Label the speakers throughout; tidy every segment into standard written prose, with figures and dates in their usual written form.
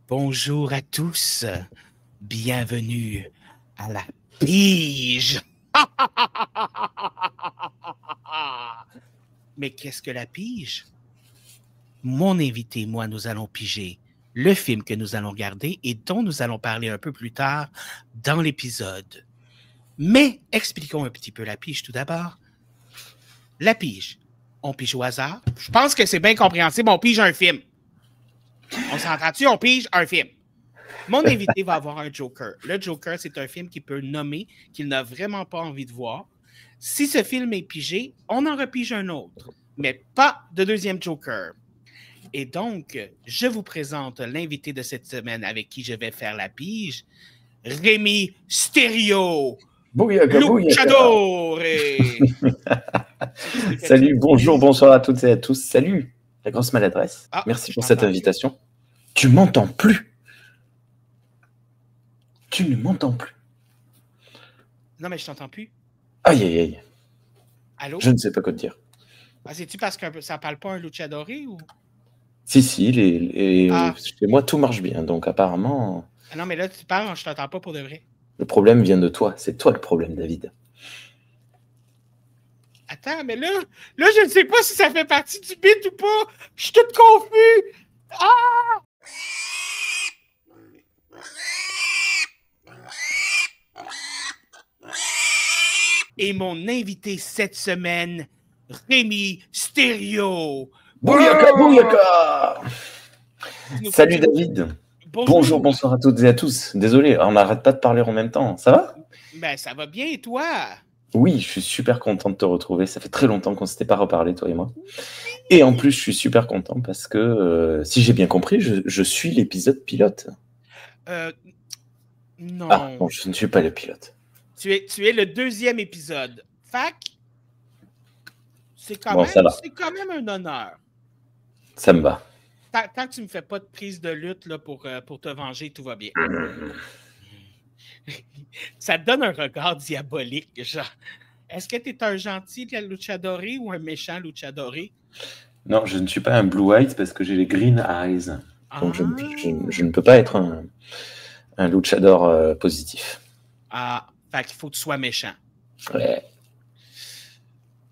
Speaker 1: Bonjour à tous, bienvenue à la pige. Mais qu'est-ce que la pige? Mon invité et moi, nous allons piger le film que nous allons regarder et dont nous allons parler un peu plus tard dans l'épisode. Mais expliquons un petit peu la pige tout d'abord. La pige, on pige au hasard. Je pense que c'est bien compréhensible, on pige un film. On s'entend-tu? On pige un film. Mon invité va avoir un Joker. Le Joker, c'est un film qu'il peut nommer, qu'il n'a vraiment pas envie de voir. Si ce film est pigé, on en repige un autre, mais pas de deuxième Joker. Et donc, je vous présente l'invité de cette semaine avec qui je vais faire la pige, Rémi Stério.
Speaker 2: Bouyaka,
Speaker 1: Luchador.
Speaker 2: Salut, bonjour, bonsoir à toutes et à tous. Salut, la grosse maladresse. Merci pour cette invitation. Tu m'entends plus. Tu ne m'entends plus.
Speaker 1: Non, mais je t'entends plus.
Speaker 2: Aïe, aïe, aïe.
Speaker 1: Allô?
Speaker 2: Je ne sais pas quoi te dire.
Speaker 1: Ah, c'est-tu parce que ça parle pas un luchador ou?
Speaker 2: Si, chez moi, tout marche bien, donc apparemment...
Speaker 1: Ah non, mais là, tu parles, je t'entends pas pour de vrai.
Speaker 2: Le problème vient de toi. C'est toi le problème, David.
Speaker 1: Attends, mais là, je ne sais pas si ça fait partie du bit ou pas. Je suis tout confus. Ah! Et mon invité cette semaine, Rémi Stério.
Speaker 2: Bouyaka, bouyaka! Salut David. Bonjour, bonsoir à toutes et à tous. Désolé, on n'arrête pas de parler en même temps. Ça va?
Speaker 1: Ben, ça va bien, et toi?
Speaker 2: Oui, je suis super content de te retrouver. Ça fait très longtemps qu'on ne s'était pas reparlé, toi et moi. Et en plus, je suis super content parce que, si j'ai bien compris, je suis l'épisode pilote.
Speaker 1: Non.
Speaker 2: Ah, bon, je ne suis pas le pilote.
Speaker 1: Tu es le deuxième épisode. Fac, c'est quand même un honneur.
Speaker 2: Ça me va.
Speaker 1: Tant que tu ne me fais pas de prise de lutte là, pour te venger, tout va bien. Ça te donne un regard diabolique, genre. Est-ce que tu es un gentil luchador ou un méchant luchador?
Speaker 2: Non, je ne suis pas un blue-eyed parce que j'ai les green eyes. Donc je ne peux pas être un luchador positif.
Speaker 1: Ah, fait qu'il faut que tu sois méchant.
Speaker 2: Ouais.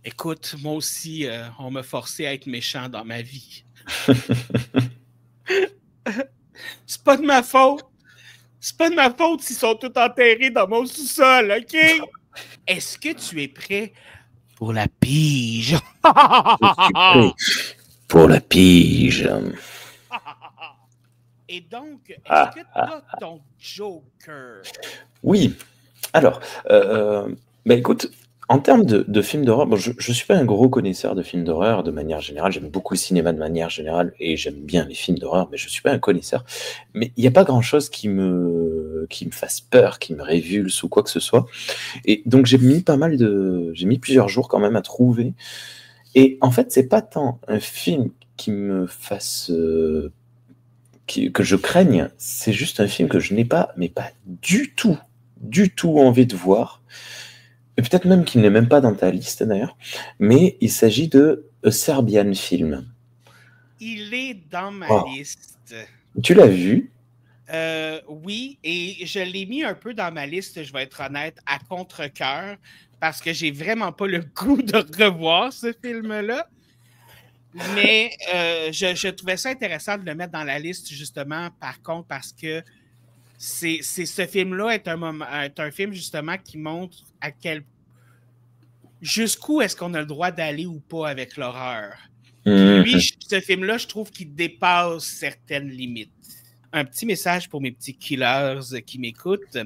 Speaker 1: Écoute, moi aussi, on m'a forcé à être méchant dans ma vie. C'est pas de ma faute. C'est pas de ma faute s'ils sont tous enterrés dans mon sous-sol, OK? Est-ce que tu es prêt pour la pige?
Speaker 2: Je suis prêt pour la pige.
Speaker 1: Et donc, est-ce que tu as ton Joker?
Speaker 2: Oui. Alors, écoute, en termes de films d'horreur, bon, je ne suis pas un gros connaisseur de films d'horreur de manière générale. J'aime beaucoup le cinéma de manière générale et j'aime bien les films d'horreur, mais je ne suis pas un connaisseur. Mais il n'y a pas grand-chose qui me fasse peur, qui me révulse ou quoi que ce soit. Et donc, j'ai mis plusieurs jours quand même à trouver. Et en fait, c'est pas tant un film qui me fasse... que je craigne, c'est juste un film que je n'ai pas, mais pas du tout envie de voir. Et peut-être même qu'il n'est même pas dans ta liste d'ailleurs, mais il s'agit de A Serbian Film.
Speaker 1: Il est dans ma liste.
Speaker 2: Tu l'as vu?
Speaker 1: Oui, et je l'ai mis un peu dans ma liste, je vais être honnête, à contre-cœur, parce que j'ai vraiment pas le goût de revoir ce film-là. Mais je trouvais ça intéressant de le mettre dans la liste, justement, par contre, parce que ce film-là est un film, justement, qui montre jusqu'où est-ce qu'on a le droit d'aller ou pas avec l'horreur. Lui, ce film-là, je trouve qu'il dépasse certaines limites. Un petit message pour mes petits killers qui m'écoutent.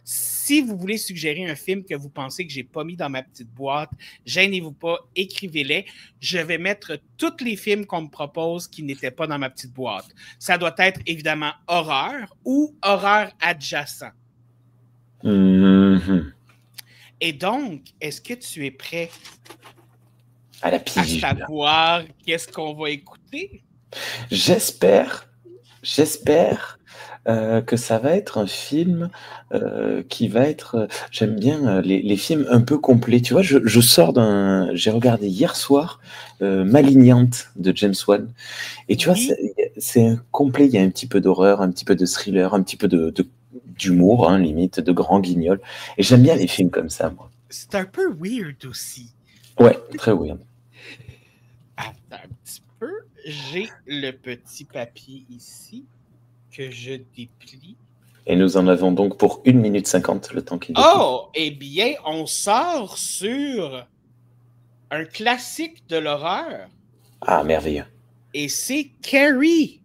Speaker 1: Si vous voulez suggérer un film que vous pensez que j'ai pas mis dans ma petite boîte, gênez-vous pas, écrivez-les. Je vais mettre tous les films qu'on me propose qui n'étaient pas dans ma petite boîte. Ça doit être évidemment horreur ou horreur adjacent. Et donc, est-ce que tu es prêt
Speaker 2: à la pige,
Speaker 1: à savoir qu'est-ce qu'on va écouter?
Speaker 2: J'espère J'espère que ça va être un film qui va être. J'aime bien les films un peu complets. Tu vois, je sors d'un. J'ai regardé hier soir Malignante de James Wan. Et tu vois,
Speaker 1: Oui,
Speaker 2: c'est un complet. Il y a un petit peu d'horreur, un petit peu de thriller, un petit peu d'humour, hein, limite, de grands guignols. Et j'aime bien les films comme ça, moi.
Speaker 1: c'est un peu weird aussi.
Speaker 2: Ouais, très weird.
Speaker 1: Attends un petit peu. J'ai le petit papier ici que je déplie.
Speaker 2: Et nous en avons donc pour 1 minute 50, le temps qu'il déplie.
Speaker 1: Oh, eh bien, on sort sur un classique de l'horreur
Speaker 2: Ah, merveilleux.
Speaker 1: et c'est Carrie.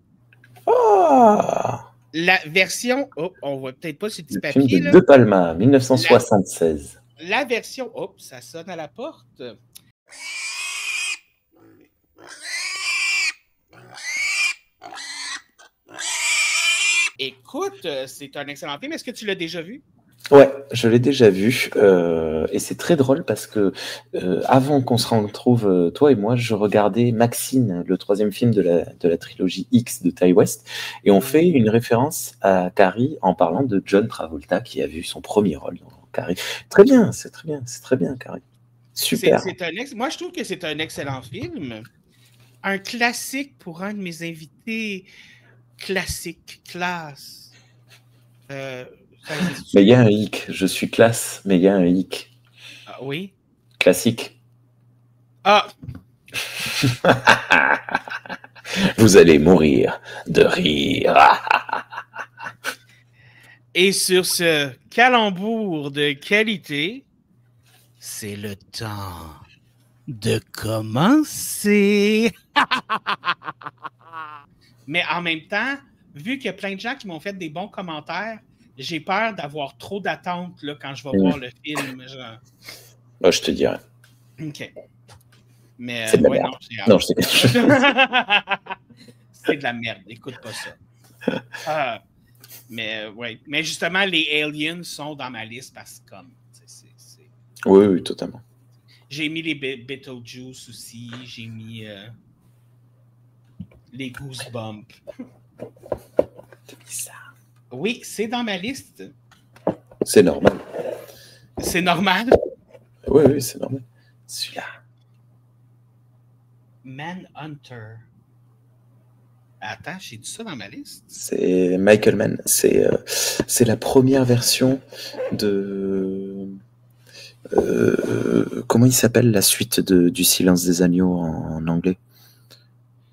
Speaker 2: Ah,
Speaker 1: La version, oh, on voit peut-être pas ce petit
Speaker 2: le film de
Speaker 1: papier là.
Speaker 2: De Palma,
Speaker 1: La,
Speaker 2: 1976.
Speaker 1: la version, oh, ça sonne à la porte. Écoute, c'est un excellent film. Est-ce que tu l'as déjà vu?
Speaker 2: Ouais, je l'ai déjà vu. Et c'est très drôle parce que avant qu'on se retrouve, toi et moi, je regardais Maxine, le troisième film de la trilogie X de Ty West. Et on fait une référence à Carrie en parlant de John Travolta qui a vu son premier rôle dans Carrie. Très bien, c'est très bien, c'est très bien, Carrie. Super.
Speaker 1: Moi, je trouve que c'est un excellent film. Un classique pour un de mes invités. Classique, classe. Ça existe-tu?
Speaker 2: Mais il y a un hic. Je suis classe, mais il y a un hic.
Speaker 1: Ah, oui.
Speaker 2: Classique.
Speaker 1: Ah,
Speaker 2: Vous allez mourir de rire.
Speaker 1: et sur ce calembour de qualité, c'est le temps de commencer. Mais en même temps, vu qu'il y a plein de gens qui m'ont fait des bons commentaires, j'ai peur d'avoir trop d'attentes là, quand je vais voir le film. Genre.
Speaker 2: Moi, je te dirais.
Speaker 1: OK. Mais
Speaker 2: C'est de la
Speaker 1: ouais,
Speaker 2: merde.
Speaker 1: non, j'ai hâte.
Speaker 2: Non, je sais pas.
Speaker 1: C'est de la merde. Écoute pas ça. Mais ouais. Mais justement, les aliens sont dans ma liste parce que comme.
Speaker 2: Oui, oui, totalement.
Speaker 1: J'ai mis les Beetlejuice aussi. J'ai mis les Goosebumps.
Speaker 2: C'est bizarre.
Speaker 1: Oui, c'est dans ma liste.
Speaker 2: C'est normal.
Speaker 1: C'est normal.
Speaker 2: Oui, oui, c'est normal. Celui-là.
Speaker 1: Manhunter. Attends, j'ai dit ça dans ma liste.
Speaker 2: C'est Michael Mann. C'est la première version de. Comment il s'appelle la suite du Silence des Agneaux en anglais?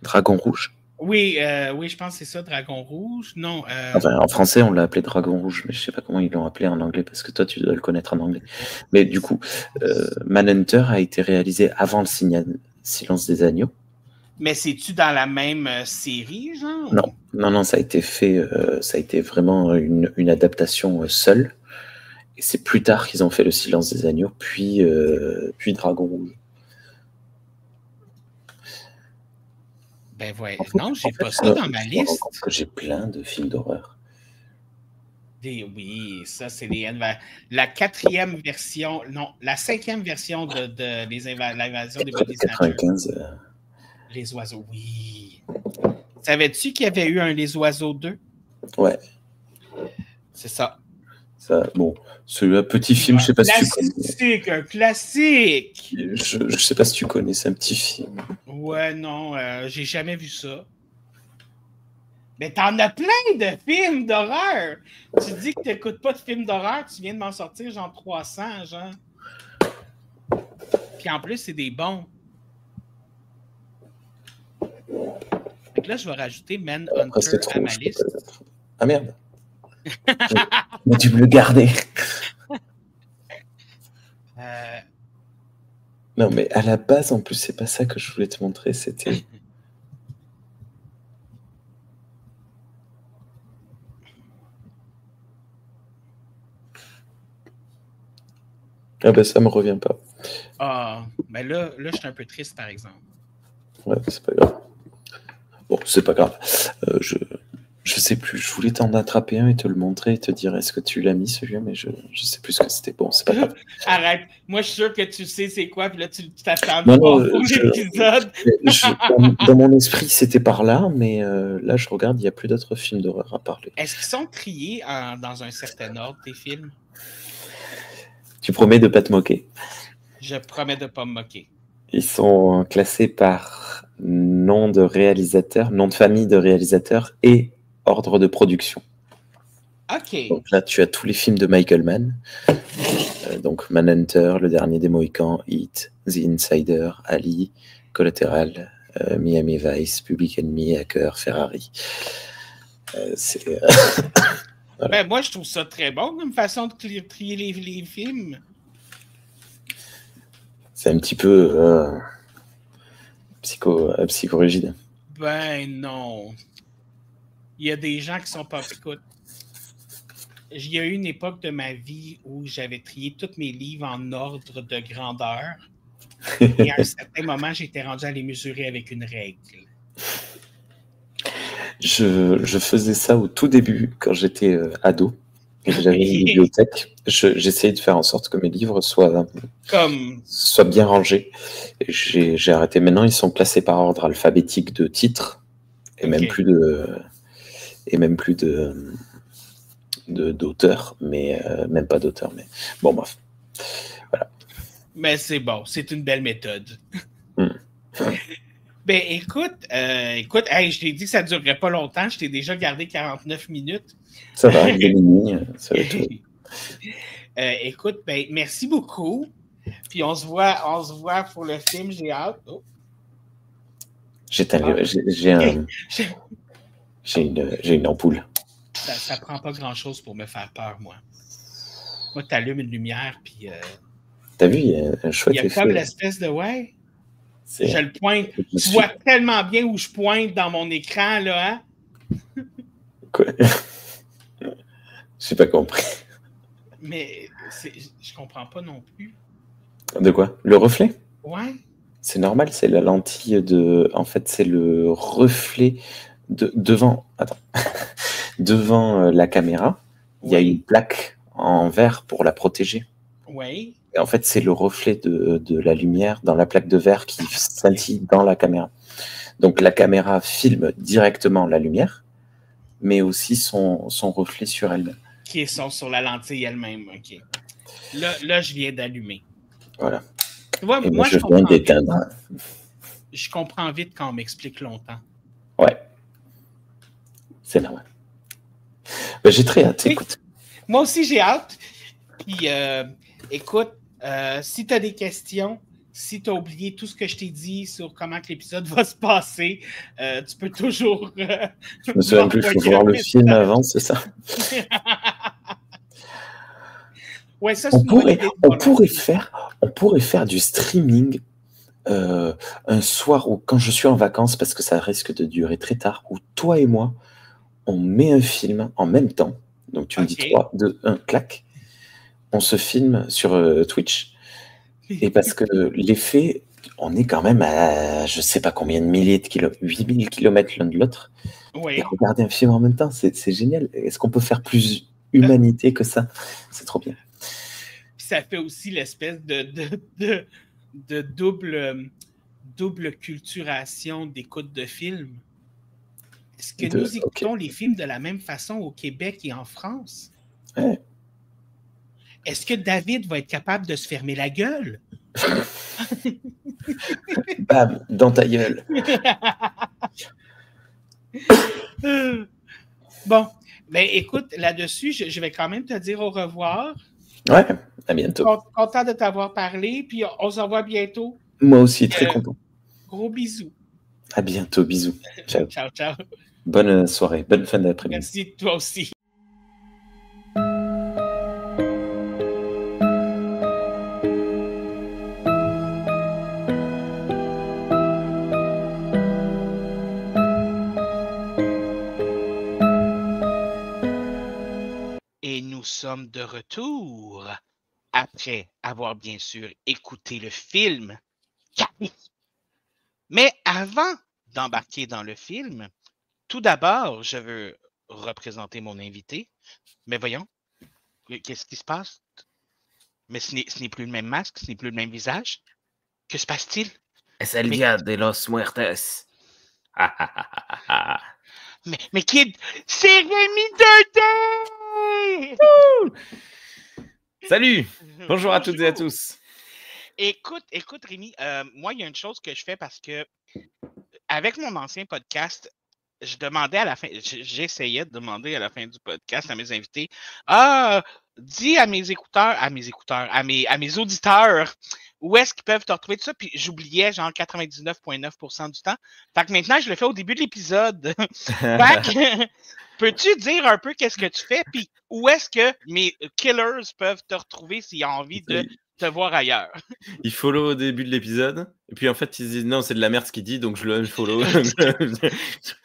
Speaker 2: Dragon Rouge.
Speaker 1: Oui, oui, je pense que c'est ça, Dragon Rouge. Non.
Speaker 2: Enfin, en français, on l'a appelé Dragon Rouge, mais je sais pas comment ils l'ont appelé en anglais, parce que toi, tu dois le connaître en anglais. Mais du coup, Manhunter a été réalisé avant le Silence des Agneaux.
Speaker 1: Mais c'est-tu dans la même série, genre?
Speaker 2: Non, ça a été fait, ça a été vraiment une adaptation seule. Et c'est plus tard qu'ils ont fait le Silence des Agneaux, puis Dragon Rouge.
Speaker 1: Ben ouais, non, j'ai pas ça dans ma liste.
Speaker 2: Que j'ai plein de films d'horreur.
Speaker 1: Oui, ça, c'est la quatrième version, non, la cinquième version de l'invasion des Body Snatchers.
Speaker 2: 95.
Speaker 1: Les oiseaux, oui. Savais-tu qu'il y avait eu un Les oiseaux 2?
Speaker 2: Ouais.
Speaker 1: C'est ça.
Speaker 2: Bon, c'est un petit film, je sais pas si tu connais.
Speaker 1: Classique, un classique!
Speaker 2: Je sais pas si tu connais, c'est un petit film.
Speaker 1: Ouais, non, j'ai jamais vu ça. Mais t'en as plein de films d'horreur! Tu dis que t'écoutes pas de films d'horreur, tu viens de m'en sortir genre 300, genre. Puis en plus, c'est des bons. Donc là, je vais rajouter Manhunter à ma liste.
Speaker 2: Ah merde! Mais tu me le garder. Non, mais à la base, en plus, c'est pas ça que je voulais te montrer, c'était. Ah ben ça me revient pas.
Speaker 1: Ah, ben là, je suis un peu triste, par exemple.
Speaker 2: Ouais, c'est pas grave. Bon, c'est pas grave. Je sais plus, je voulais t'en attraper un et te le montrer et te dire est-ce que tu l'as mis celui-là, mais je sais plus ce que c'était. Bon, c'est pas grave.
Speaker 1: Arrête. Moi, je suis sûr que tu sais c'est quoi, puis là, tu t'attends de
Speaker 2: Non,
Speaker 1: voir
Speaker 2: non,
Speaker 1: pour l'épisode.
Speaker 2: dans mon esprit, c'était par là, mais là, je regarde, il n'y a plus d'autres films d'horreur à parler.
Speaker 1: Est-ce qu'ils sont triés dans un certain ordre, tes films?
Speaker 2: Tu promets de pas te moquer?
Speaker 1: Je promets de ne pas me moquer.
Speaker 2: Ils sont classés par nom de réalisateur, nom de famille de réalisateur et ordre de production.
Speaker 1: OK.
Speaker 2: Donc là, tu as tous les films de Michael Mann. Donc Manhunter, Le Dernier des Mohicans, Heat, The Insider, Ali, Collateral, Miami Vice, Public Enemy, Hacker, Ferrari.
Speaker 1: Voilà. Ben, moi, je trouve ça très bon comme façon de trier les films.
Speaker 2: C'est un petit peu psychorigide.
Speaker 1: Ben non. Il y a des gens qui sont pas... Écoute, il y a eu une époque de ma vie où j'avais trié tous mes livres en ordre de grandeur. Et à un certain moment, j'étais rendu à les mesurer avec une règle.
Speaker 2: Je faisais ça au tout début, quand j'étais ado, et que j'avais une bibliothèque. J'essayais de faire en sorte que mes livres soient bien rangés. Et j'ai arrêté. Maintenant, ils sont classés par ordre alphabétique de titres, et même plus d'auteurs, mais même pas d'auteurs. Mais bon, bref. Voilà.
Speaker 1: Mais c'est bon, c'est une belle méthode. Ben écoute, hey, je t'ai dit que ça ne durerait pas longtemps. Je t'ai déjà gardé 49 minutes.
Speaker 2: Ça va, il est minuit, ça va tout.
Speaker 1: Écoute, ben merci beaucoup. Puis on se voit pour le film, j'ai hâte. Oh.
Speaker 2: J'ai une ampoule.
Speaker 1: Ça prend pas grand-chose pour me faire peur, moi. Moi, t'allumes une lumière, puis...
Speaker 2: T'as vu, il y a un chouette effet.
Speaker 1: Il y a comme l'espèce de... Ouais. Je le pointe. Tu vois tellement bien où je pointe dans mon écran, là, hein?
Speaker 2: Quoi? J'ai pas compris.
Speaker 1: Mais je comprends pas non plus.
Speaker 2: De quoi? Le reflet?
Speaker 1: Ouais.
Speaker 2: C'est normal, c'est la lentille de... En fait, c'est le reflet devant... Attends. Devant la caméra, il y a une plaque en verre pour la protéger.
Speaker 1: Oui.
Speaker 2: Et en fait, c'est le reflet de la lumière dans la plaque de verre qui scintille dans la caméra. Donc, la caméra filme directement la lumière, mais aussi son reflet sur elle-même.
Speaker 1: Qui sont sur la lentille elle-même, OK. Là, je viens d'allumer.
Speaker 2: Voilà.
Speaker 1: Tu vois,
Speaker 2: et
Speaker 1: moi,
Speaker 2: je viens d'éteindre.
Speaker 1: Je comprends vite quand on m'explique longtemps.
Speaker 2: Ouais. C'est normal. Ben, j'ai très hâte, écoute.
Speaker 1: Moi aussi, j'ai hâte. Puis, écoute, si tu as des questions, si tu as oublié tout ce que je t'ai dit sur comment que l'épisode va se passer, tu peux toujours...
Speaker 2: je me souviens plus, il faut voir le film avant, c'est ça?
Speaker 1: Ouais, ça,
Speaker 2: on pourrait faire du streaming un soir où, quand je suis en vacances, parce que ça risque de durer très tard, où toi et moi, on met un film en même temps. Donc tu me dis 3, 2, 1, clac. On se filme sur Twitch. Et parce que l'effet, on est quand même à je sais pas combien de milliers de kilomètres, 8000 km l'un de l'autre. Et regarder un film en même temps, c'est génial. Est-ce qu'on peut faire plus humanité que ça? C'est trop bien.
Speaker 1: Puis ça fait aussi l'espèce de double culturation d'écoute de films. Est-ce que nous écoutons les films de la même façon au Québec et en France?
Speaker 2: Ouais.
Speaker 1: Est-ce que David va être capable de se fermer la gueule?
Speaker 2: Bam, dans ta gueule.
Speaker 1: Bon, ben écoute, là-dessus, je vais quand même te dire au revoir.
Speaker 2: Ouais, à bientôt.
Speaker 1: Content de t'avoir parlé, puis on se revoit bientôt.
Speaker 2: Moi aussi, très content.
Speaker 1: Gros bisous.
Speaker 2: À bientôt, bisous. Ciao.
Speaker 1: Ciao, ciao.
Speaker 2: Bonne soirée, bonne fin d'après-midi.
Speaker 1: Merci, toi aussi. Et nous sommes de retour après avoir bien sûr écouté le film. Mais avant d'embarquer dans le film, tout d'abord, je veux représenter mon invité. Mais voyons, qu'est-ce qui se passe? Mais ce n'est plus le même masque, ce n'est plus le même visage. Que se passe-t-il?
Speaker 2: Es el día de los muertes.
Speaker 1: Mais kid, c'est Rémi Dedé!
Speaker 2: Salut! Bonjour à toutes et à tous.
Speaker 1: Écoute Rémi, moi, il y a une chose que je fais parce que avec mon ancien podcast, je demandais à la fin, j'essayais de demander à la fin du podcast à mes invités, dis à mes écouteurs, à mes auditeurs, où est-ce qu'ils peuvent te retrouver tout ça, puis j'oubliais genre 99,9% du temps. Fait que maintenant, je le fais au début de l'épisode. Fait que, peux-tu dire un peu qu'est-ce que tu fais, puis où est-ce que mes killers peuvent te retrouver s'ils ont envie de te voir ailleurs?
Speaker 2: Il follow au début de l'épisode, et puis en fait, ils disent non, c'est de la merde ce qu'il dit, donc je le unfollow.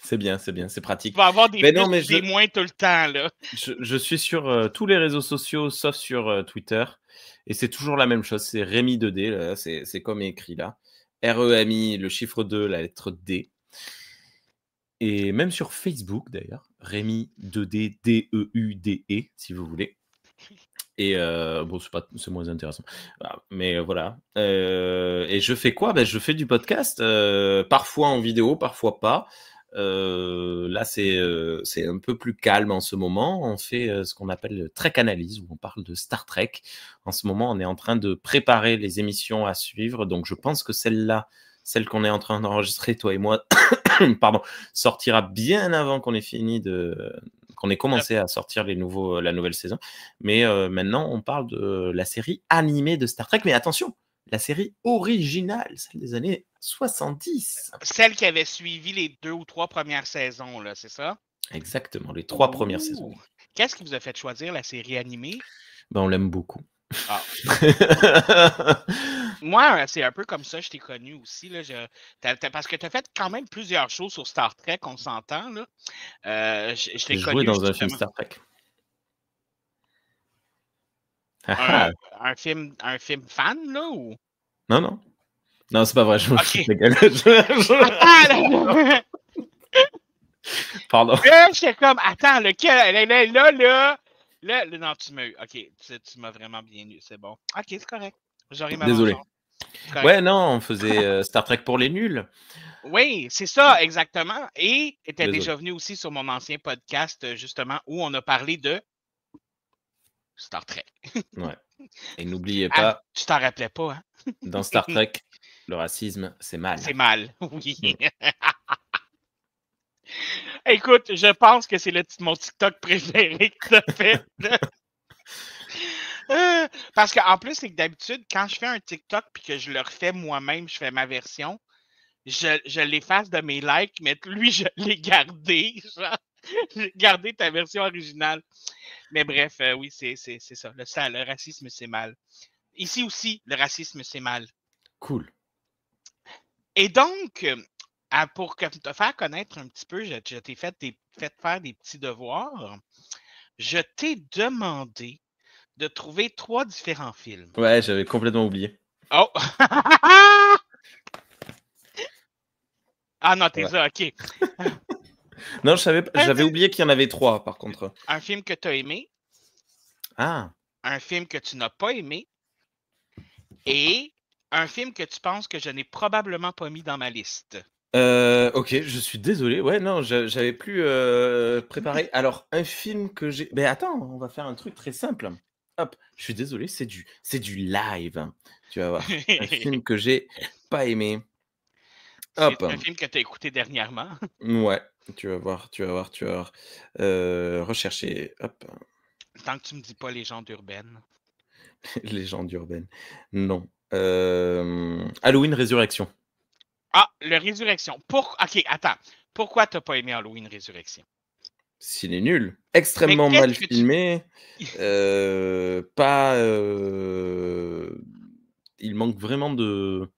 Speaker 2: C'est bien, c'est pratique.
Speaker 1: Tu vas avoir des
Speaker 2: Mais
Speaker 1: plus
Speaker 2: non, mais
Speaker 1: des moins tout le temps, là.
Speaker 2: Je suis sur tous les réseaux sociaux, sauf sur Twitter, et c'est toujours la même chose, c'est Rémi 2D, là, c'est comme écrit là. REMI, le chiffre 2, la lettre D. Et même sur Facebook, d'ailleurs, Rémi 2D, D-E-U-D-E, si vous voulez. Et bon, c'est moins intéressant. Mais voilà. Et je fais quoi? Je fais du podcast, parfois en vidéo, parfois pas. Là, c'est un peu plus calme en ce moment. On fait ce qu'on appelle le Trek Analyse, où on parle de Star Trek. En ce moment, on est en train de préparer les émissions à suivre. Donc, je pense que celle qu'on est en train d'enregistrer, toi et moi, pardon, sortira bien avant qu'on ait qu'on ait commencé à sortir la nouvelle saison. Mais maintenant, on parle de la série animée de Star Trek. Mais attention, la série originale, celle des années 70.
Speaker 1: Celle qui avait suivi les 2 ou 3 premières saisons, là, c'est ça?
Speaker 2: Exactement, les 3 premières saisons.
Speaker 1: Qu'est-ce qui vous a fait choisir la série animée?
Speaker 2: On l'aime beaucoup.
Speaker 1: Ah. Moi, c'est un peu comme ça, je t'ai connu aussi. Là, parce que tu as fait quand même plusieurs choses sur Star Trek, on s'entend. Là. Je t'ai
Speaker 2: J'ai
Speaker 1: connu
Speaker 2: joué dans un
Speaker 1: justement.
Speaker 2: film Star Trek.
Speaker 1: Un film fan, là, ou?
Speaker 2: Non, c'est pas vrai. Je Pardon.
Speaker 1: J'étais comme, attends, lequel? Là. Non, tu m'as eu. OK, tu m'as vraiment bien eu. C'est bon. OK, c'est correct. J'aurais ma
Speaker 2: Désolé.
Speaker 1: vengeance.
Speaker 2: Ouais, non, on faisait Star Trek pour les nuls.
Speaker 1: Oui, c'est ça, exactement. Et tu étais déjà venu aussi sur mon ancien podcast, justement, où on a parlé de Star Trek.
Speaker 2: Ouais. Et n'oubliez pas.
Speaker 1: Tu t'en rappelais pas, hein?
Speaker 2: Dans Star Trek, le racisme, c'est mal.
Speaker 1: C'est mal, oui. Écoute, je pense que c'est mon TikTok préféré que tu as fait. Parce qu'en plus, c'est que d'habitude, quand je fais un TikTok puis que je le refais moi-même, je fais ma version, je l'efface de mes likes, mais lui, je l'ai gardé. J'ai gardé ta version originale. Mais bref, oui, c'est ça. Le racisme, c'est mal. Ici aussi, le racisme, c'est mal.
Speaker 2: Cool.
Speaker 1: Et donc, pour te faire connaître un petit peu, je t'ai fait faire des petits devoirs. Je t'ai demandé de trouver 3 différents films.
Speaker 2: Ouais, j'avais complètement oublié.
Speaker 1: Oh! Ah non, t'es ça, OK.
Speaker 2: Non, j'avais oublié qu'il y en avait 3, par contre.
Speaker 1: Un film que tu as aimé.
Speaker 2: Ah.
Speaker 1: Un film que tu n'as pas aimé. Et un film que tu penses que je n'ai probablement pas mis dans ma liste.
Speaker 2: Ok, je suis désolé. Ouais, non, j'avais plus préparé. Alors, un film que j'ai... Mais attends, on va faire un truc très simple. Hop, je suis désolé, c'est du live. Tu vas voir. Un film que j'ai pas aimé. Hop.
Speaker 1: C'est un film que tu as écouté dernièrement.
Speaker 2: Ouais, tu vas voir. Rechercher. Hop.
Speaker 1: Tant que tu me dis pas Légende urbaine.
Speaker 2: Légende urbaine. Non. Halloween Résurrection.
Speaker 1: Ah, le Résurrection. OK, attends. Pourquoi t'as pas aimé Halloween Résurrection?
Speaker 2: S'il est nul. Extrêmement mal filmé. Pas... Il manque vraiment de...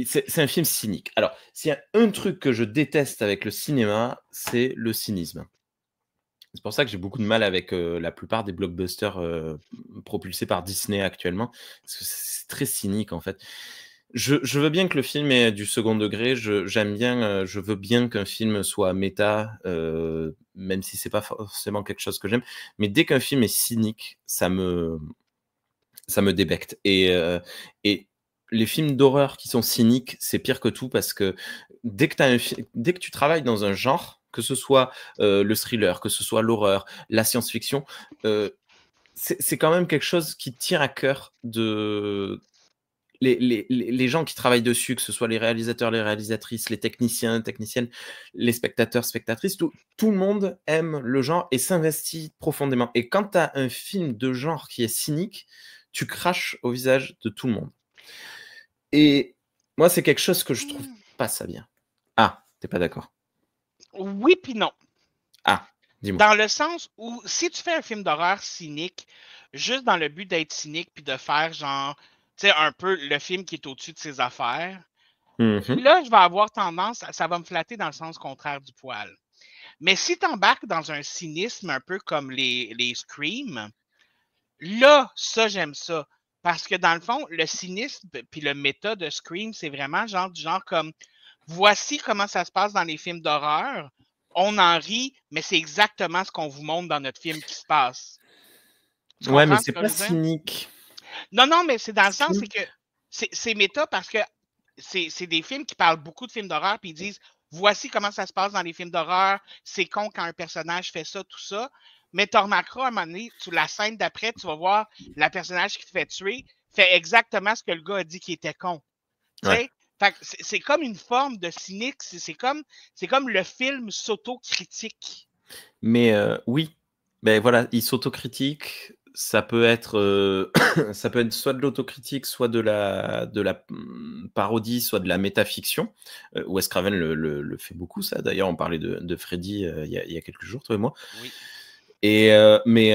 Speaker 2: C'est un film cynique. Alors, s'il y a un truc que je déteste avec le cinéma, c'est le cynisme. C'est pour ça que j'ai beaucoup de mal avec la plupart des blockbusters propulsés par Disney actuellement, parce que c'est très cynique en fait. Je veux bien que le film ait du second degré. J'aime bien, je veux bien qu'un film soit méta, même si c'est pas forcément quelque chose que j'aime. Mais dès qu'un film est cynique, ça me débecte. Et les films d'horreur qui sont cyniques, c'est pire que tout parce que dès que tu travailles dans un genre, que ce soit le thriller, que ce soit l'horreur, la science-fiction, c'est quand même quelque chose qui tient à cœur de les gens qui travaillent dessus, que ce soit les réalisateurs, les réalisatrices, les techniciens, techniciennes, les spectateurs, spectatrices, tout le monde aime le genre et s'investit profondément. Et quand tu as un film de genre qui est cynique, tu craches au visage de tout le monde. Et moi, c'est quelque chose que je trouve pas ça bien. Ah, t'es pas d'accord?
Speaker 3: Oui, puis non.
Speaker 2: Ah, dis-moi.
Speaker 3: Dans le sens où, si tu fais un film d'horreur cynique, juste dans le but d'être cynique puis de faire genre, tu sais, un peu le film qui est au-dessus de ses affaires, là, je vais avoir tendance, ça va me flatter dans le sens contraire du poil. Mais si tu embarques dans un cynisme un peu comme les Scream, là, ça, j'aime ça. Parce que dans le fond, le cynisme puis le méta de Scream, c'est vraiment genre du genre comme voici comment ça se passe dans les films d'horreur. On en rit, mais c'est exactement ce qu'on vous montre dans notre film qui se passe. Tu
Speaker 2: Ouais, mais
Speaker 3: comprends ce
Speaker 2: c'est
Speaker 3: que
Speaker 2: pas
Speaker 3: je veux dire?
Speaker 2: cynique.
Speaker 3: Non, non, mais c'est dans le sens, c'est que c'est méta parce que c'est des films qui parlent beaucoup de films d'horreur, puis ils disent voici comment ça se passe dans les films d'horreur, c'est con quand un personnage fait ça, tout ça. Mais tu remarqueras à un moment donné, la scène d'après, tu vas voir la personnage qui te fait tuer fait exactement ce que le gars a dit qu'il était con. Tu
Speaker 2: Ouais.
Speaker 3: sais? Fait que c'est comme une forme de cynique, c'est comme le film s'auto-critique.
Speaker 2: Mais oui, ben voilà, il s'autocritique. Ça peut être, ça peut être soit de l'autocritique, soit de la parodie, soit de la métafiction. Wes Craven le fait beaucoup, ça. D'ailleurs, on parlait de Freddy il y a quelques jours, toi et moi.
Speaker 3: Oui.
Speaker 2: Et mais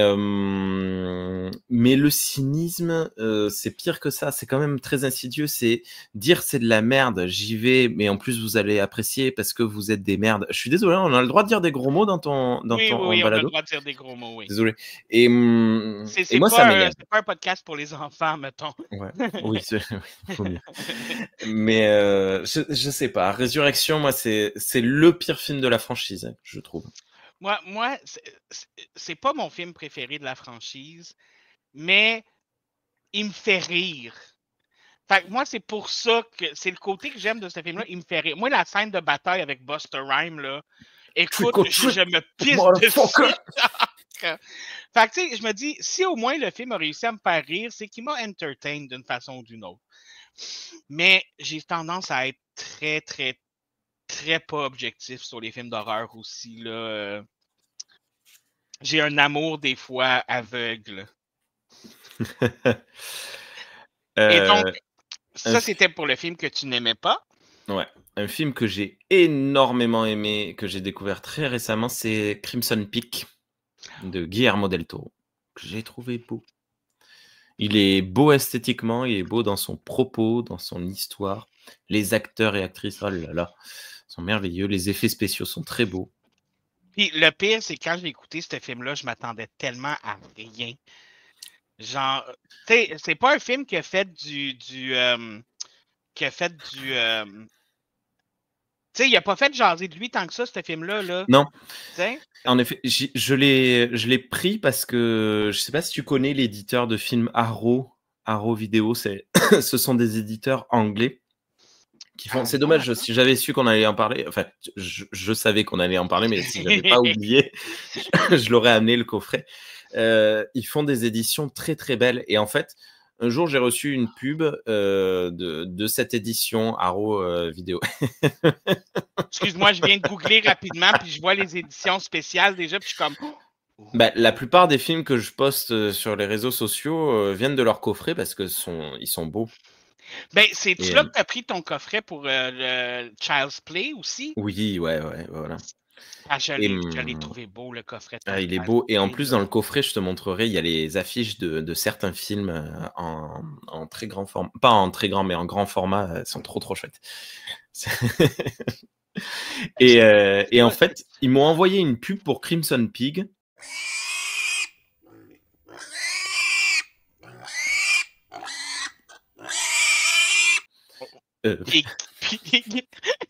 Speaker 2: le cynisme, c'est pire que ça. C'est quand même très insidieux. C'est dire c'est de la merde, j'y vais, mais en plus vous allez apprécier parce que vous êtes des merdes. Je suis désolé, on a le droit de dire des gros mots dans
Speaker 3: Oui,
Speaker 2: ton
Speaker 3: on a le
Speaker 2: balado.
Speaker 3: droit de dire des gros mots, oui.
Speaker 2: Désolé. Et
Speaker 3: C'est
Speaker 2: moi ça m'énerve.
Speaker 3: pas un podcast pour les enfants, mettons.
Speaker 2: Ouais. Oui, faut mieux. Mais je sais pas. Résurrection, moi c'est le pire film de la franchise, hein, je trouve.
Speaker 3: Moi, c'est pas mon film préféré de la franchise, mais il me fait rire. Fait que moi, c'est pour ça que c'est le côté que j'aime de ce film-là, il me fait rire. Moi, la scène de bataille avec Buster Rhymes, là, écoute,
Speaker 2: Trick or
Speaker 3: je
Speaker 2: treat,
Speaker 3: me pisse
Speaker 2: motherfucker!
Speaker 3: dessus. Fait que, tu sais, je me dis, si au moins le film a réussi à me faire rire, c'est qu'il m'a entertain d'une façon ou d'une autre. Mais j'ai tendance à être très, très, très pas objectif sur les films d'horreur aussi, là. J'ai un amour des fois aveugle. Et donc, ça, c'était pour le film que tu n'aimais pas.
Speaker 2: Ouais. Un film que j'ai énormément aimé, que j'ai découvert très récemment, c'est Crimson Peak de Guillermo del Toro, que j'ai trouvé beau. Il est beau esthétiquement, il est beau dans son propos, dans son histoire. Les acteurs et actrices, oh là là, sont merveilleux. Les effets spéciaux sont très beaux.
Speaker 3: Puis le pire, c'est quand j'ai écouté ce film-là, je m'attendais tellement à rien. Genre, tu sais, c'est pas un film qui a fait qui a fait du, tu sais, il a pas fait jaser de lui tant que ça, ce film-là, là.
Speaker 2: Non,
Speaker 3: T'sais?
Speaker 2: en effet, je l'ai pris parce que je sais pas si tu connais l'éditeur de films Arrow Vidéo, ce sont des éditeurs anglais qui font. C'est dommage, si j'avais su qu'on allait en parler, enfin, je savais qu'on allait en parler, mais si j'avais pas oublié, je l'aurais amené le coffret. Ils font des éditions très très belles et en fait, un jour j'ai reçu une pub de cette édition Arrow Vidéo.
Speaker 3: Excuse-moi, je viens de googler rapidement, puis je vois les éditions spéciales déjà, puis je suis comme.
Speaker 2: Bah, la plupart des films que je poste sur les réseaux sociaux viennent de leur coffret parce que ils sont beaux.
Speaker 3: Ben, c'est-tu
Speaker 2: Et,
Speaker 3: là que tu as pris ton coffret pour le Child's Play aussi?
Speaker 2: oui, ouais, voilà.
Speaker 3: Ah, je
Speaker 2: Et,
Speaker 3: l'ai trouvé beau, le coffret de ton
Speaker 2: il est
Speaker 3: Child's
Speaker 2: beau. Et en
Speaker 3: Play,
Speaker 2: plus,
Speaker 3: là.
Speaker 2: dans le coffret, je te montrerai, il y a les affiches de certains films en très grand format. Pas en très grand, mais en grand format. Elles sont trop, trop chouettes. Et en fait, ils m'ont envoyé une pub pour Crimson Pig.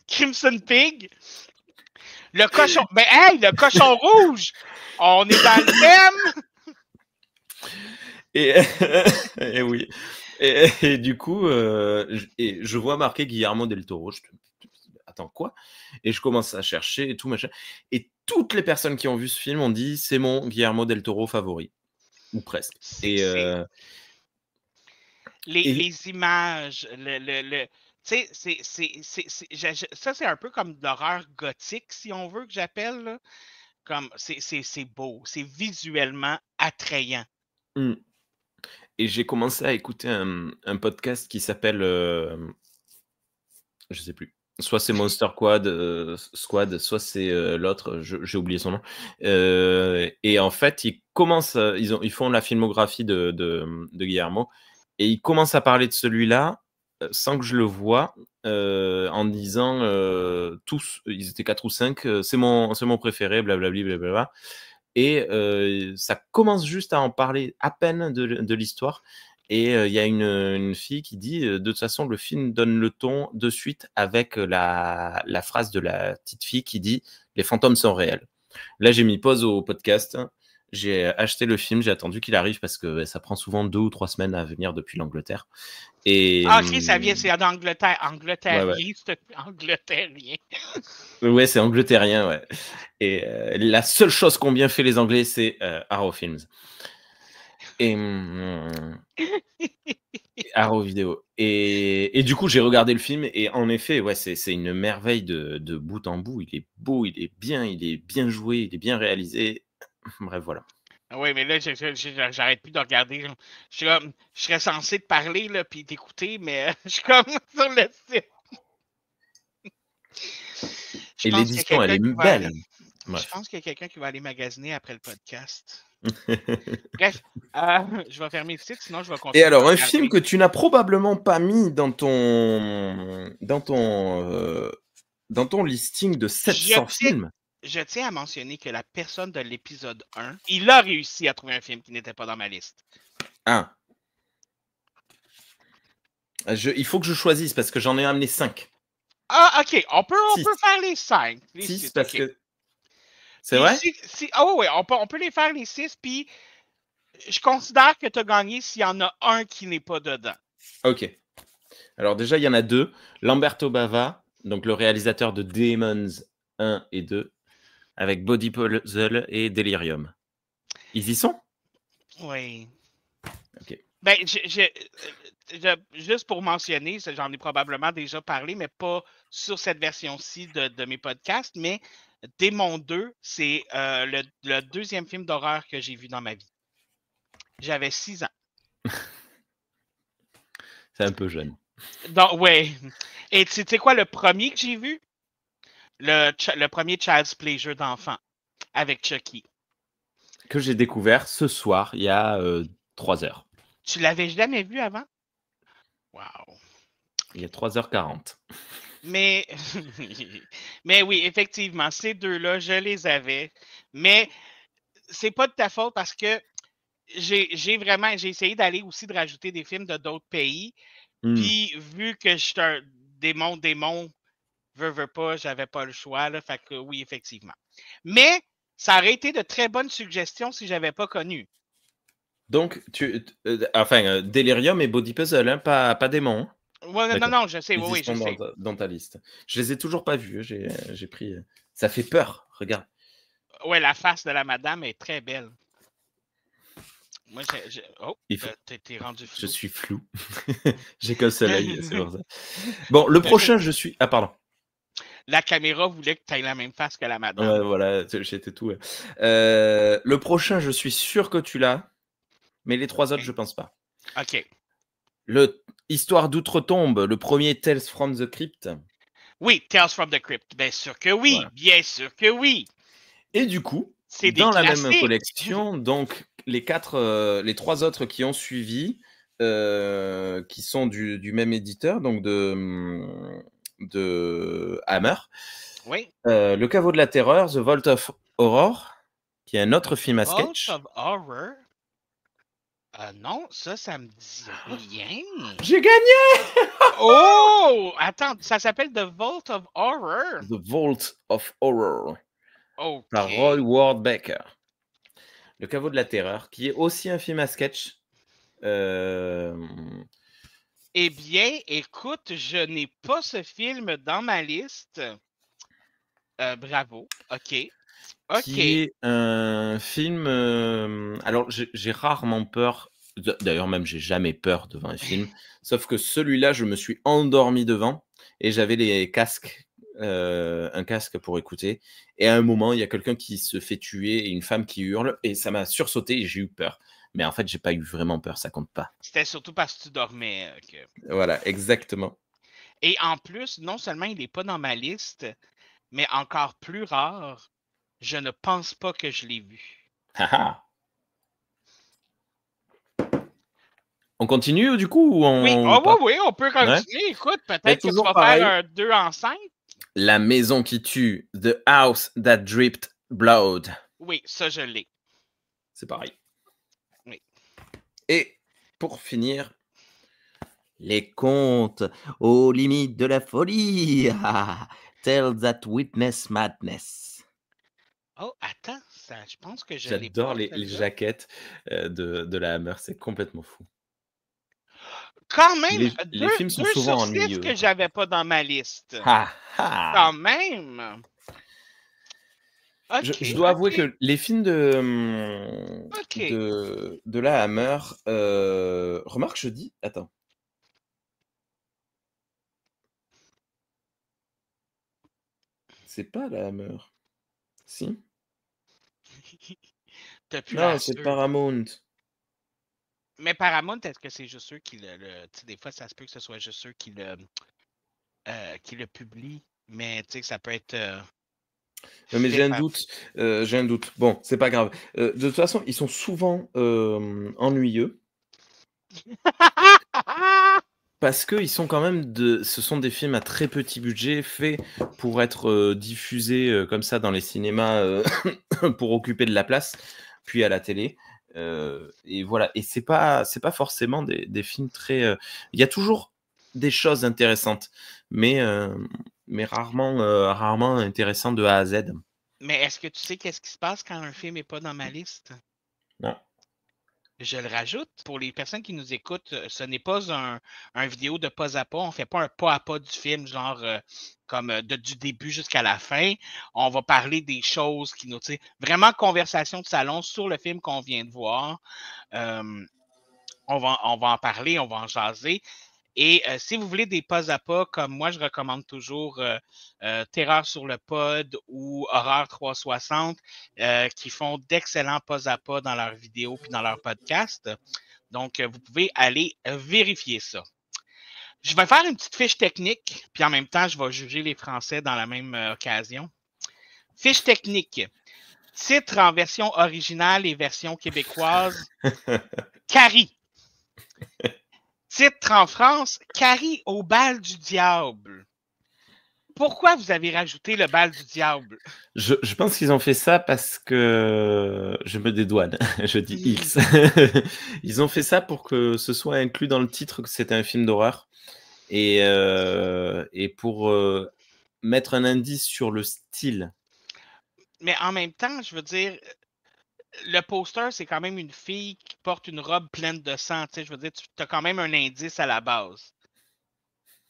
Speaker 3: Crimson Pig. Le cochon. Ben, hey, le cochon rouge! On est dans le thème!
Speaker 2: Et oui. Et du coup, je vois marqué Guillermo del Toro. Attends, quoi? Et je commence à chercher et tout, machin. Et toutes les personnes qui ont vu ce film ont dit c'est mon Guillermo del Toro favori. Ou presque.
Speaker 3: Les images, tu sais, ça, c'est un peu comme de l'horreur gothique, si on veut, que j'appelle. Là. Comme, c'est beau. C'est visuellement attrayant.
Speaker 2: Et j'ai commencé à écouter un podcast qui s'appelle... je sais plus. Soit c'est Monster Squad, soit c'est l'autre, j'ai oublié son nom. Et en fait, ils font la filmographie de Guillermo, et ils commencent à parler de celui-là, sans que je le voie, en disant tous, ils étaient 4 ou 5, c'est mon préféré, blablabla, blablabla. Et ça commence juste à en parler à peine de l'histoire. Et il y a une fille qui dit de toute façon, le film donne le ton de suite avec la phrase de la petite fille qui dit « Les fantômes sont réels ». Là, j'ai mis pause au podcast. J'ai acheté le film, j'ai attendu qu'il arrive parce que ça prend souvent 2 ou 3 semaines à venir depuis l'Angleterre. Et,
Speaker 3: ok, ça vient, c'est en Angleterre. Angleterrien,
Speaker 2: ouais.
Speaker 3: Angleterrien.
Speaker 2: Ouais, c'est angleterrien, ouais. Et la seule chose qu'ont bien fait les Anglais, c'est Arrow Films. Et Arrow Vidéo. Et du coup, j'ai regardé le film et en effet, ouais, c'est une merveille de bout en bout. Il est beau, il est bien joué, il est bien réalisé. Bref, voilà.
Speaker 3: Oui, mais là, j'arrête plus de regarder. Je serais censé te parler là, puis t'écouter, mais je suis comme sur le site.
Speaker 2: Et l'édition, elle est belle.
Speaker 3: Je pense qu'il y a quelqu'un qui va aller magasiner après le podcast. Bref, je vais fermer le site, sinon je vais continuer.
Speaker 2: Et alors, un film que tu n'as probablement pas mis dans ton listing de 700 films.
Speaker 3: Je tiens à mentionner que la personne de l'épisode 1, il a réussi à trouver un film qui n'était pas dans ma liste.
Speaker 2: Ah. Il faut que je choisisse parce que j'en ai amené 5.
Speaker 3: Ah, ok. On peut faire les 5.
Speaker 2: 6 parce que... C'est vrai?
Speaker 3: Oui, on peut les faire les 6, puis je considère que tu as gagné s'il y en a un qui n'est pas dedans.
Speaker 2: Ok. Alors déjà, il y en a 2. Lamberto Bava, donc le réalisateur de Demons 1 et 2, avec Body Puzzle et Delirium. Ils y sont?
Speaker 3: Oui.
Speaker 2: Ok.
Speaker 3: Ben, juste pour mentionner, j'en ai probablement déjà parlé, mais pas sur cette version-ci de mes podcasts, mais Démon 2, c'est le deuxième film d'horreur que j'ai vu dans ma vie. J'avais 6 ans.
Speaker 2: C'est un peu jeune.
Speaker 3: Donc, ouais. Et tu sais quoi, le premier que j'ai vu? Le premier Child's Pleasure d'enfant, avec Chucky.
Speaker 2: Que j'ai découvert ce soir, il y a 3 heures.
Speaker 3: Tu l'avais jamais vu avant? Wow.
Speaker 2: Il y a 3h40.
Speaker 3: Mais oui, effectivement, ces deux-là, je les avais. Mais c'est pas de ta faute parce que j'ai essayé d'aller aussi de rajouter des films de d'autres pays. Puis vu que je suis un démon, veux pas, j'avais pas le choix. Là, fait que oui, effectivement. Mais ça aurait été de très bonnes suggestions si j'avais pas connu.
Speaker 2: Donc, Delirium et Body Puzzle, hein, pas Démon. Hein.
Speaker 3: Ouais, non, je sais, oui, je sais.
Speaker 2: Dans ta liste. Je les ai toujours pas vus, j'ai pris... Ça fait peur, regarde.
Speaker 3: Ouais, la face de la madame est très belle. Moi, t'es rendu flou.
Speaker 2: Je suis flou. J'ai qu'un seul œil, c'est pour ça. Bon, le prochain, je suis... Ah, pardon.
Speaker 3: La caméra voulait que tu aies la même face que la madame.
Speaker 2: Ouais, voilà, j'étais tout... le prochain, je suis sûr que tu l'as, mais les 3 autres, je pense pas.
Speaker 3: OK.
Speaker 2: Histoire d'outre-tombe, le premier Tales from the Crypt.
Speaker 3: Oui, Tales from the Crypt. Bien sûr que oui, voilà. Bien sûr que oui.
Speaker 2: Et du coup, dans la même collection, donc les 3 autres qui ont suivi, qui sont du même éditeur, donc de Hammer.
Speaker 3: Oui.
Speaker 2: Le Caveau de la Terreur, The Vault of Horror, qui est un autre film à sketch.
Speaker 3: Vault of Horror. Non, ça me dit rien.
Speaker 2: J'ai gagné!
Speaker 3: Oh! Attends, ça s'appelle The Vault of Horror.
Speaker 2: The Vault of Horror.
Speaker 3: OK.
Speaker 2: Par Roy Ward Baker. Le caveau de la terreur, qui est aussi un film à sketch.
Speaker 3: Eh bien, écoute, je n'ai pas ce film dans ma liste. Bravo. OK.
Speaker 2: Qui est un film... alors, j'ai rarement peur. D'ailleurs, même, j'ai jamais peur devant un film. Sauf que celui-là, je me suis endormi devant et j'avais les casques, un casque pour écouter. Et à un moment, il y a quelqu'un qui se fait tuer et une femme qui hurle et ça m'a sursauté et j'ai eu peur. Mais en fait, j'ai pas eu vraiment peur, ça compte pas.
Speaker 3: C'était surtout parce que tu dormais.
Speaker 2: Voilà, exactement.
Speaker 3: Et en plus, non seulement il n'est pas dans ma liste, mais encore plus rare, je ne pense pas que je l'ai vu.
Speaker 2: On continue du coup ou on...
Speaker 3: Oui, oui, on peut continuer. Ouais. Écoute, peut-être que tu vas faire un 2 en 5.
Speaker 2: La maison qui tue, The House That Dripped Blood.
Speaker 3: Oui, ça je l'ai.
Speaker 2: C'est pareil.
Speaker 3: Oui.
Speaker 2: Et pour finir, les contes aux limites de la folie. Tell That Witness Madness.
Speaker 3: Oh, attends, ça, je pense que je l'ai pas.
Speaker 2: J'adore les jaquettes de la Hammer, c'est complètement fou.
Speaker 3: Quand même,
Speaker 2: les films sont souvent ennuyeux.
Speaker 3: Que j'avais pas dans ma liste. Quand même. Okay,
Speaker 2: je dois avouer que les films de la Hammer, remarque, je dis, attends. C'est pas la Hammer. Si. Non, c'est Paramount.
Speaker 3: Mais Paramount, est-ce que c'est juste eux qui le des fois, ça se peut que ce soit juste eux qui le publient. Mais tu sais, ça peut être.
Speaker 2: Mais j'ai un doute. Bon, c'est pas grave. De toute façon, ils sont souvent ennuyeux. Parce qu'ils sont quand même ce sont des films à très petit budget, faits pour être diffusés comme ça dans les cinémas pour occuper de la place, puis à la télé. Et voilà. Et c'est pas forcément des films très. Il y a toujours des choses intéressantes, mais rarement intéressantes de A à Z.
Speaker 3: Mais est-ce que tu sais qu'est-ce qui se passe quand un film n'est pas dans ma liste?
Speaker 2: Non.
Speaker 3: Je le rajoute. Pour les personnes qui nous écoutent, ce n'est pas un vidéo de pas à pas. On ne fait pas un pas à pas du film, genre comme du début jusqu'à la fin. On va parler des choses qui nous... Vraiment conversation de salon sur le film qu'on vient de voir. On va en parler, on va en jaser. Et si vous voulez des pas à pas, comme moi, je recommande toujours Terreur sur le pod ou Horreur 360, qui font d'excellents pas à pas dans leurs vidéos puis dans leurs podcasts. Donc, vous pouvez aller vérifier ça. Je vais faire une petite fiche technique, puis en même temps, je vais juger les Français dans la même occasion. Fiche technique. Titre en version originale et version québécoise. Carrie. Titre en France, Carrie au bal du diable. Pourquoi vous avez rajouté le bal du diable?
Speaker 2: Je pense qu'ils ont fait ça parce que je me dédouane, je dis X. Ils ont fait ça pour que ce soit inclus dans le titre que c'était un film d'horreur et pour mettre un indice sur le style.
Speaker 3: Mais en même temps, je veux dire, le poster, c'est quand même une fille qui porte une robe pleine de sang. Tu sais, je veux dire, tu as quand même un indice à la base.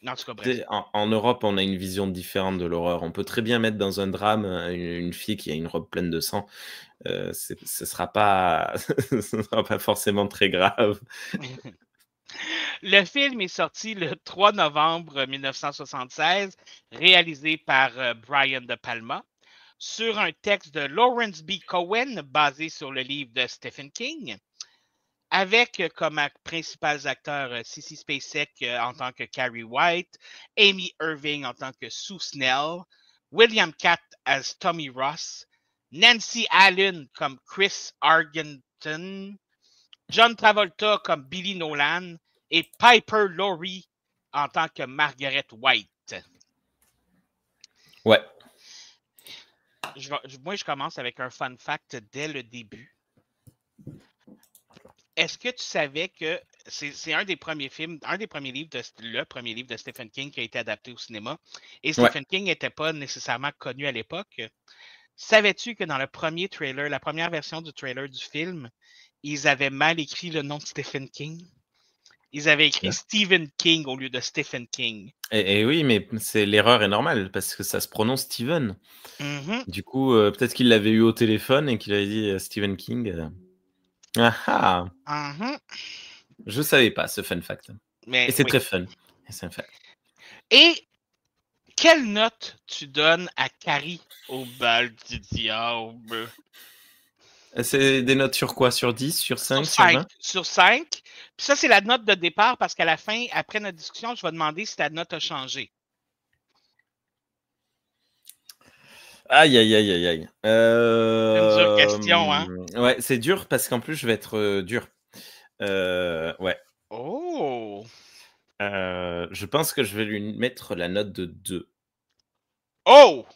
Speaker 3: En tout cas, bref.
Speaker 2: En Europe, on a une vision différente de l'horreur. On peut très bien mettre dans un drame une fille qui a une robe pleine de sang. Ce sera pas forcément très grave.
Speaker 3: Le film est sorti le 3 novembre 1976, réalisé par Brian De Palma, sur un texte de Lawrence B. Cohen basé sur le livre de Stephen King, avec comme principaux acteurs Sissy Spacek en tant que Carrie White, Amy Irving en tant que Sue Snell, William Katt as Tommy Ross, Nancy Allen comme Chris Argenton, John Travolta comme Billy Nolan et Piper Laurie en tant que Margaret White.
Speaker 2: Ouais.
Speaker 3: Moi, je commence avec un fun fact dès le début. est-ce que tu savais que c'est un des premiers films, le premier livre de Stephen King qui a été adapté au cinéma. Et Stephen King n'était pas nécessairement connu à l'époque. Savais-tu que dans le premier trailer, la première version du trailer du film, ils avaient mal écrit le nom de Stephen King? Ils avaient écrit Stephen King au lieu de Stephen King.
Speaker 2: Et oui, mais l'erreur est normale parce que ça se prononce Steven. Du coup, peut-être qu'il l'avait eu au téléphone et qu'il avait dit Stephen King. Ah ah. Je savais pas ce fun fact. Et c'est très fun. C'est un fact.
Speaker 3: Et quelle note tu donnes à Carrie au bal du diable?
Speaker 2: C'est des notes sur quoi? Sur 10? Sur 5? Sur 20?
Speaker 3: Sur 5. Puis ça, c'est la note de départ parce qu'à la fin, après notre discussion, je vais demander si ta note a changé.
Speaker 2: Aïe, aïe, aïe, aïe, aïe.
Speaker 3: C'est une dure question, hein?
Speaker 2: Ouais, c'est dur parce qu'en plus, je vais être dur. Ouais.
Speaker 3: Oh!
Speaker 2: Je pense que je vais lui mettre la note de 2.
Speaker 3: Oh!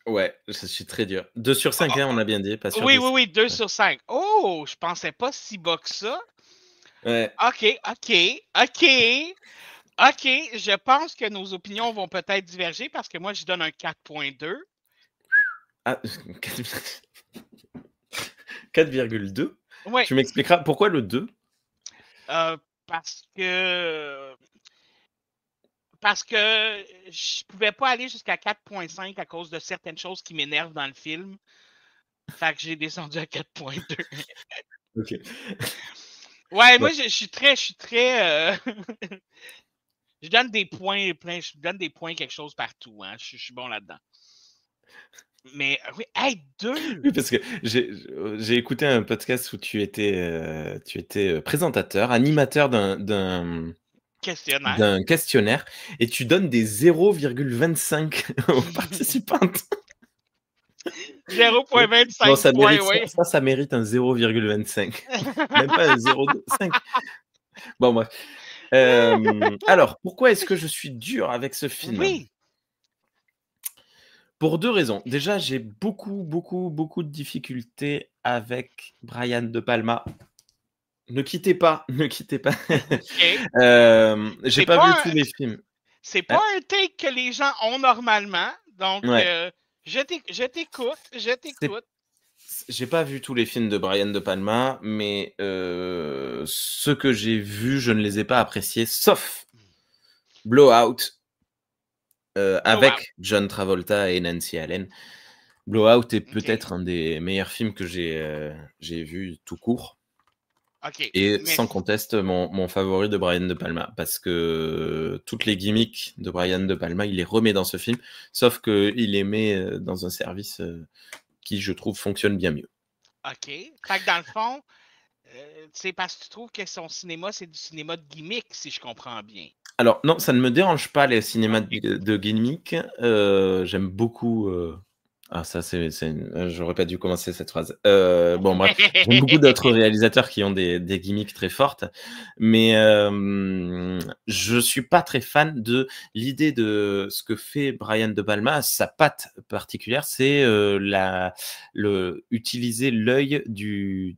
Speaker 2: Ouais, je suis très dur. 2 sur 5, hein, on a bien dit, pas sur 10.
Speaker 3: Oui, 2 sur 5. Oh! Je pensais pas si bas que ça.
Speaker 2: Ouais.
Speaker 3: OK. Je pense que nos opinions vont peut-être diverger parce que moi, je donne un 4.2.
Speaker 2: Ah, 4,2?
Speaker 3: Ouais.
Speaker 2: Tu m'expliqueras pourquoi le 2?
Speaker 3: Parce que je pouvais pas aller jusqu'à 4.5 à cause de certaines choses qui m'énervent dans le film. Fait que j'ai descendu à 4.2.
Speaker 2: OK.
Speaker 3: Ouais, moi, je suis très... je donne des points plein, je donne des points quelque chose partout. Hein. Je suis bon là-dedans. Mais oui, hey, 2!
Speaker 2: Oui, parce que j'ai écouté un podcast où tu étais présentateur, animateur d'un questionnaire et tu donnes des 0,25 aux participantes.
Speaker 3: 0,25
Speaker 2: bon, ça
Speaker 3: points,
Speaker 2: mérite,
Speaker 3: oui.
Speaker 2: ça mérite un 0,25. Même pas un 0,5. Bon, bref. Alors, pourquoi est-ce que je suis dur avec ce film?
Speaker 3: Oui.
Speaker 2: Pour 2 raisons. Déjà, j'ai beaucoup de difficultés avec Brian De Palma. Ne quittez pas.
Speaker 3: Okay.
Speaker 2: J'ai pas vu tous les films.
Speaker 3: C'est pas un take que les gens ont normalement, donc je t'écoute.
Speaker 2: J'ai pas vu tous les films de Brian De Palma, mais ceux que j'ai vus, je ne les ai pas appréciés, sauf Blowout, avec John Travolta et Nancy Allen. Blowout est peut-être un des meilleurs films que j'ai vu tout court. Et sans conteste, mon favori de Brian De Palma, parce que toutes les gimmicks de Brian De Palma, il les remet dans ce film, sauf qu'il les met dans un service qui, je trouve, fonctionne bien mieux.
Speaker 3: OK. Fait que dans le fond, c'est parce que tu trouves que son cinéma, c'est du cinéma de gimmick, si je comprends bien.
Speaker 2: Alors, non, ça ne me dérange pas, les cinémas de gimmick. J'aime beaucoup... Ah, ça, j'aurais pas dû commencer cette phrase. Bon, bref, j'aime beaucoup d'autres réalisateurs qui ont des gimmicks très fortes, mais je suis pas très fan de l'idée de ce que fait Brian De Palma. Sa patte particulière, c'est utiliser l'œil du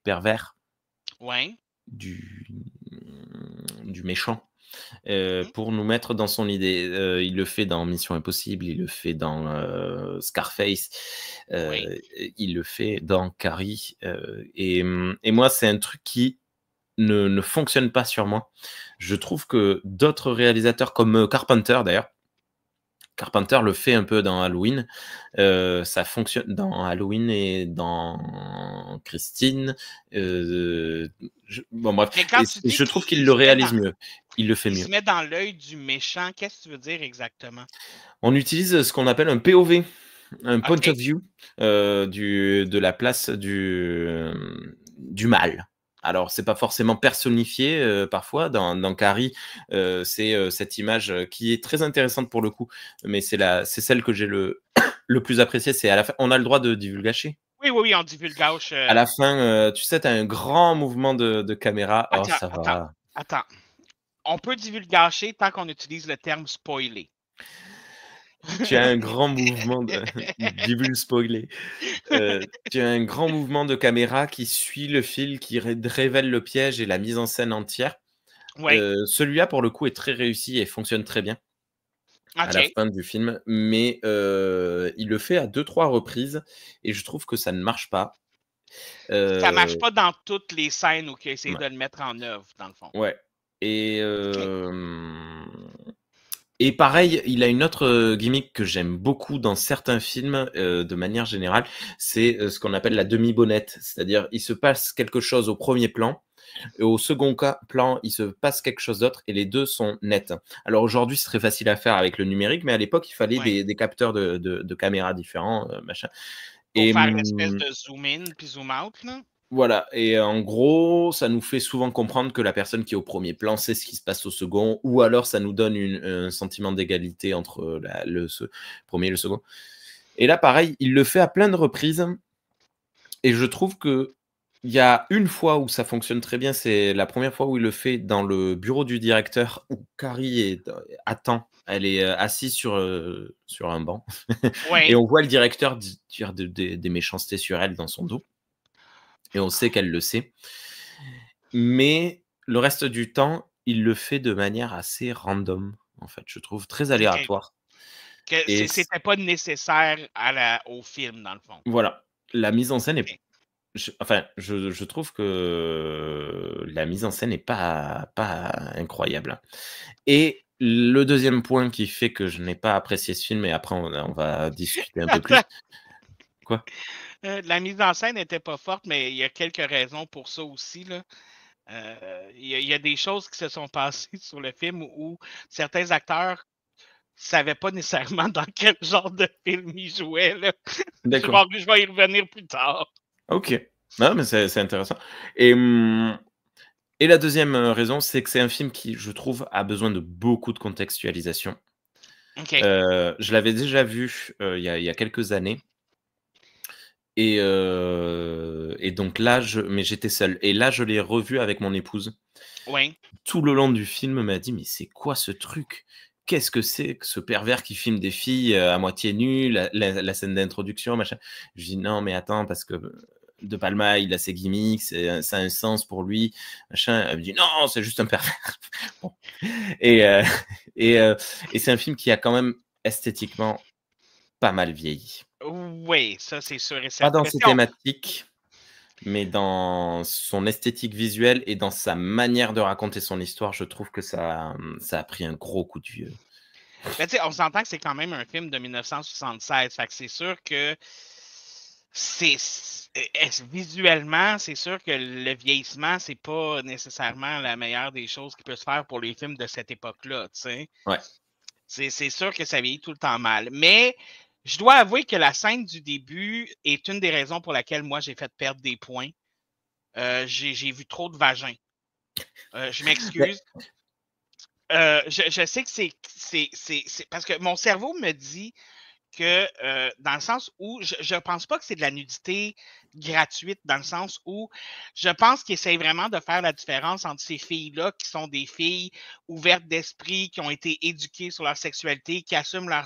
Speaker 2: pervers, du méchant. Pour nous mettre dans son idée. Il le fait dans Mission Impossible, il le fait dans Scarface, il le fait dans Carrie. Et moi, c'est un truc qui ne fonctionne pas sur moi. Je trouve que d'autres réalisateurs, comme Carpenter d'ailleurs, Carpenter le fait un peu dans Halloween. Ça fonctionne dans Halloween et dans Christine. Bon, bref. Je trouve qu'il le réalise mieux. Il le fait mieux.
Speaker 3: Il se met dans l'œil du méchant. Qu'est-ce que tu veux dire exactement?
Speaker 2: On utilise ce qu'on appelle un POV, un point of view, de la place du mal. Alors, c'est pas forcément personnifié parfois. Dans Carrie, c'est cette image qui est très intéressante pour le coup, mais c'est celle que j'ai le plus appréciée. C'est à la fin. On a le droit de divulgacher.
Speaker 3: Oui, on divulgage.
Speaker 2: À la fin, tu sais, tu as un grand mouvement de caméra.
Speaker 3: Attends. On peut divulgacher tant qu'on utilise le terme spoiler.
Speaker 2: Tu as un grand mouvement de j'ai vu le spoiler. Tu as un grand mouvement de caméra qui suit le fil, qui révèle le piège et la mise en scène entière.
Speaker 3: Oui.
Speaker 2: Celui-là, pour le coup, est très réussi et fonctionne très bien à la
Speaker 3: OK.
Speaker 2: fin du film, mais il le fait à 2-3 reprises et je trouve que ça ne marche pas.
Speaker 3: Ça marche pas dans toutes les scènes où il a essayé
Speaker 2: Ouais.
Speaker 3: de le mettre en œuvre, dans le fond.
Speaker 2: Ouais et
Speaker 3: OK.
Speaker 2: et pareil, il a une autre gimmick que j'aime beaucoup dans certains films, de manière générale, c'est, ce qu'on appelle la demi-bonnette. C'est-à-dire, il se passe quelque chose au premier plan et au second plan, il se passe quelque chose d'autre et les 2 sont nets. Alors aujourd'hui, c'est très facile à faire avec le numérique, mais à l'époque, il fallait
Speaker 3: Ouais.
Speaker 2: des capteurs de caméras différents, machin
Speaker 3: Pour
Speaker 2: et
Speaker 3: faire l'espèce de zoom in puis zoom out, là?
Speaker 2: voilà et en gros, ça nous fait souvent comprendre que la personne qui est au premier plan sait ce qui se passe au second ou alors ça nous donne un sentiment d'égalité entre le premier et le second. Et là, pareil, il le fait à plein de reprises et je trouve qu'il y a une fois où ça fonctionne très bien, c'est la première fois où il le fait dans le bureau du directeur où Carrie attend. Elle est assise sur un banc et
Speaker 3: Oui.
Speaker 2: on voit le directeur dire des méchancetés sur elle dans son dos. Et on sait qu'elle le sait. Mais le reste du temps, il le fait de manière assez random, en fait, je trouve, très
Speaker 3: OK.
Speaker 2: aléatoire.
Speaker 3: Que
Speaker 2: Et
Speaker 3: c'était pas nécessaire au film, dans le fond.
Speaker 2: voilà, la mise en scène est
Speaker 3: OK.
Speaker 2: je trouve que la mise en scène est pas incroyable. Et le deuxième point qui fait que je n'ai pas apprécié ce film et après on va discuter un peu plus.
Speaker 3: Attends,
Speaker 2: Quoi?
Speaker 3: la mise en scène n'était pas forte, mais il y a quelques raisons pour ça aussi, là. Il y a des choses qui se sont passées sur le film où certains acteurs savaient pas nécessairement dans quel genre de film ils jouaient, là.
Speaker 2: D'accord.
Speaker 3: Je vais y revenir plus tard.
Speaker 2: OK. Non, mais c'est intéressant et et la deuxième raison, c'est que c'est un film qui, je trouve, a besoin de beaucoup de contextualisation.
Speaker 3: OK.
Speaker 2: Je l'avais déjà vu, il y a quelques années et donc là, mais j'étais seul et là, je l'ai revu avec mon épouse.
Speaker 3: Oui.
Speaker 2: Tout le long du film, elle m'a dit: «Mais c'est quoi ce truc? Qu'est-ce que c'est que ce pervers qui filme des filles, à moitié nues, la scène d'introduction, machin?» Je dis: «Non, mais attends, parce que De Palma, il a ses gimmicks, ça a un sens pour lui, machin». Elle me dit: «Non, c'est juste un pervers». Bon et heu et heu et c'est un film qui a quand même esthétiquement pas mal vieilli.
Speaker 3: Oui, ça, c'est sûr et
Speaker 2: Pas
Speaker 3: certain.
Speaker 2: dans
Speaker 3: Mais tu
Speaker 2: ses
Speaker 3: sais,
Speaker 2: thématiques, mais dans son esthétique visuelle et dans sa manière de raconter son histoire, je trouve que ça a pris un gros coup de vieux.
Speaker 3: tu sais, on s'entend que c'est quand même un film de 1976. Fait que c'est sûr que visuellement, c'est sûr que le vieillissement, c'est pas nécessairement la meilleure des choses qui peut se faire pour les films de cette époque-là, tu sais.
Speaker 2: Ouais.
Speaker 3: C'est sûr que ça vieillit tout le temps mal. Mais je dois avouer que la scène du début est une des raisons pour laquelle moi j'ai fait perdre des points. J'ai vu trop de vagins. Je
Speaker 2: Mais
Speaker 3: m'excuse. Je sais que c'est parce que mon cerveau me dit que dans le sens où je pense pas que c'est de la nudité gratuite, dans le sens où je pense qu'ils essayent vraiment de faire la différence entre ces filles-là, qui sont des filles ouvertes d'esprit, qui ont été éduquées sur leur sexualité, qui assument leur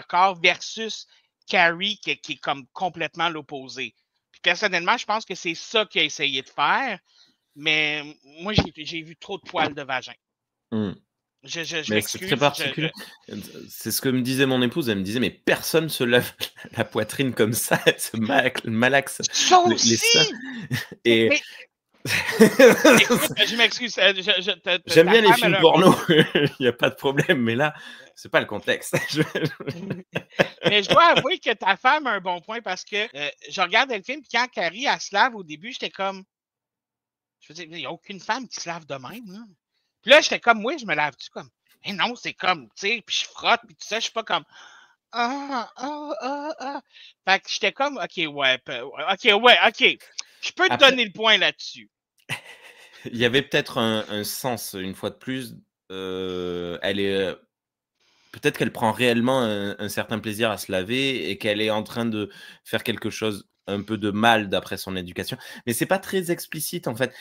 Speaker 3: corps versus Carrie, qui est comme complètement l'opposé. Puis personnellement, je pense que c'est ça qu'il a essayé de faire, mais moi, j'ai vu trop de poils de vagin.
Speaker 2: mmh.
Speaker 3: Je
Speaker 2: Mais c'est très
Speaker 3: m'excuse.
Speaker 2: particulier. C'est ce que me disait mon épouse. Elle me disait: «Mais personne se lève la poitrine comme ça, elle se malaxe
Speaker 3: Ça
Speaker 2: les seins»
Speaker 3: aussi!
Speaker 2: et
Speaker 3: Mais écoute, je m'excuse.
Speaker 2: j'aime
Speaker 3: Ta
Speaker 2: bien les
Speaker 3: femme, elle
Speaker 2: films
Speaker 3: a un bon
Speaker 2: porno,
Speaker 3: point.
Speaker 2: il y a pas de problème, mais là, c'est pas le contexte.
Speaker 3: Mais je dois avouer que ta femme a un bon point parce que je regardais le film, puis quand Carrie, elle se lave au début, j'étais comme. Je veux dire, il n'y a aucune femme qui se lave de même, là. Puis là, j'étais comme, moi, je me lave-tu comme. Mais non, c'est comme, tu sais, puis je frotte, puis tout ça, je suis pas comme. Ah, ah, ah, ah. Fait que j'étais comme, OK, ouais, OK. Je peux te
Speaker 2: Après,
Speaker 3: donner le point là-dessus.
Speaker 2: il y avait peut-être un sens, une fois de plus, elle est, peut-être qu'elle prend réellement un certain plaisir à se laver et qu'elle est en train de faire quelque chose un peu de mal d'après son éducation. Mais c'est pas très explicite en fait.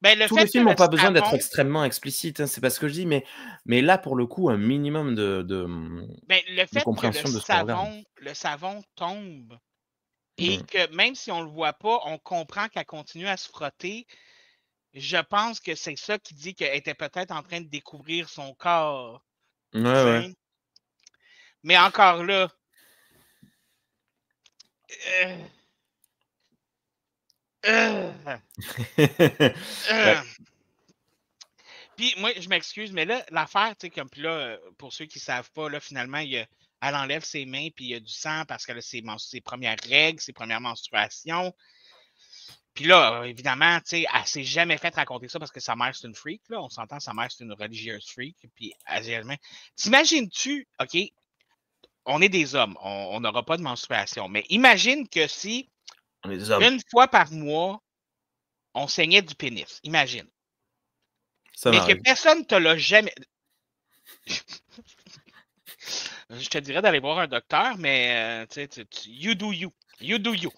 Speaker 3: Ben,
Speaker 2: tous les films n'ont pas besoin d'être
Speaker 3: savon,
Speaker 2: extrêmement explicites, hein, c'est pas ce que je dis, mais là, pour le coup, un minimum de
Speaker 3: ben, le fait que
Speaker 2: compréhension de ce qu'on regarde.
Speaker 3: le savon tombe et
Speaker 2: Mm.
Speaker 3: que même si on le voit pas, on comprend qu'elle continue à se frotter. Je pense que c'est ça qui dit qu'elle était peut-être en train de découvrir son corps.
Speaker 2: Ouais.
Speaker 3: Mais encore là,
Speaker 2: Ouais.
Speaker 3: Puis moi, je m'excuse, mais là, l'affaire, tu sais, comme puis là, pour ceux qui ne savent pas, là, finalement, elle enlève ses mains, puis il y a du sang parce qu'elle a ses premières règles, ses premières menstruations. Puis là, évidemment, tu sais, elle s'est jamais fait raconter ça parce que sa mère, c'est une freak, là. On s'entend, sa mère, c'est une religieuse freak. Puis, t'imagines-tu, OK, on est des hommes, on n'aura pas de menstruation, mais imagine que si,
Speaker 2: On est des hommes.
Speaker 3: une fois par mois, on saignait du pénis. Imagine.
Speaker 2: Ça
Speaker 3: mais
Speaker 2: m'arrive.
Speaker 3: que personne ne te l'a jamais... Je te dirais d'aller voir un docteur, mais tu sais, you do you. You do you.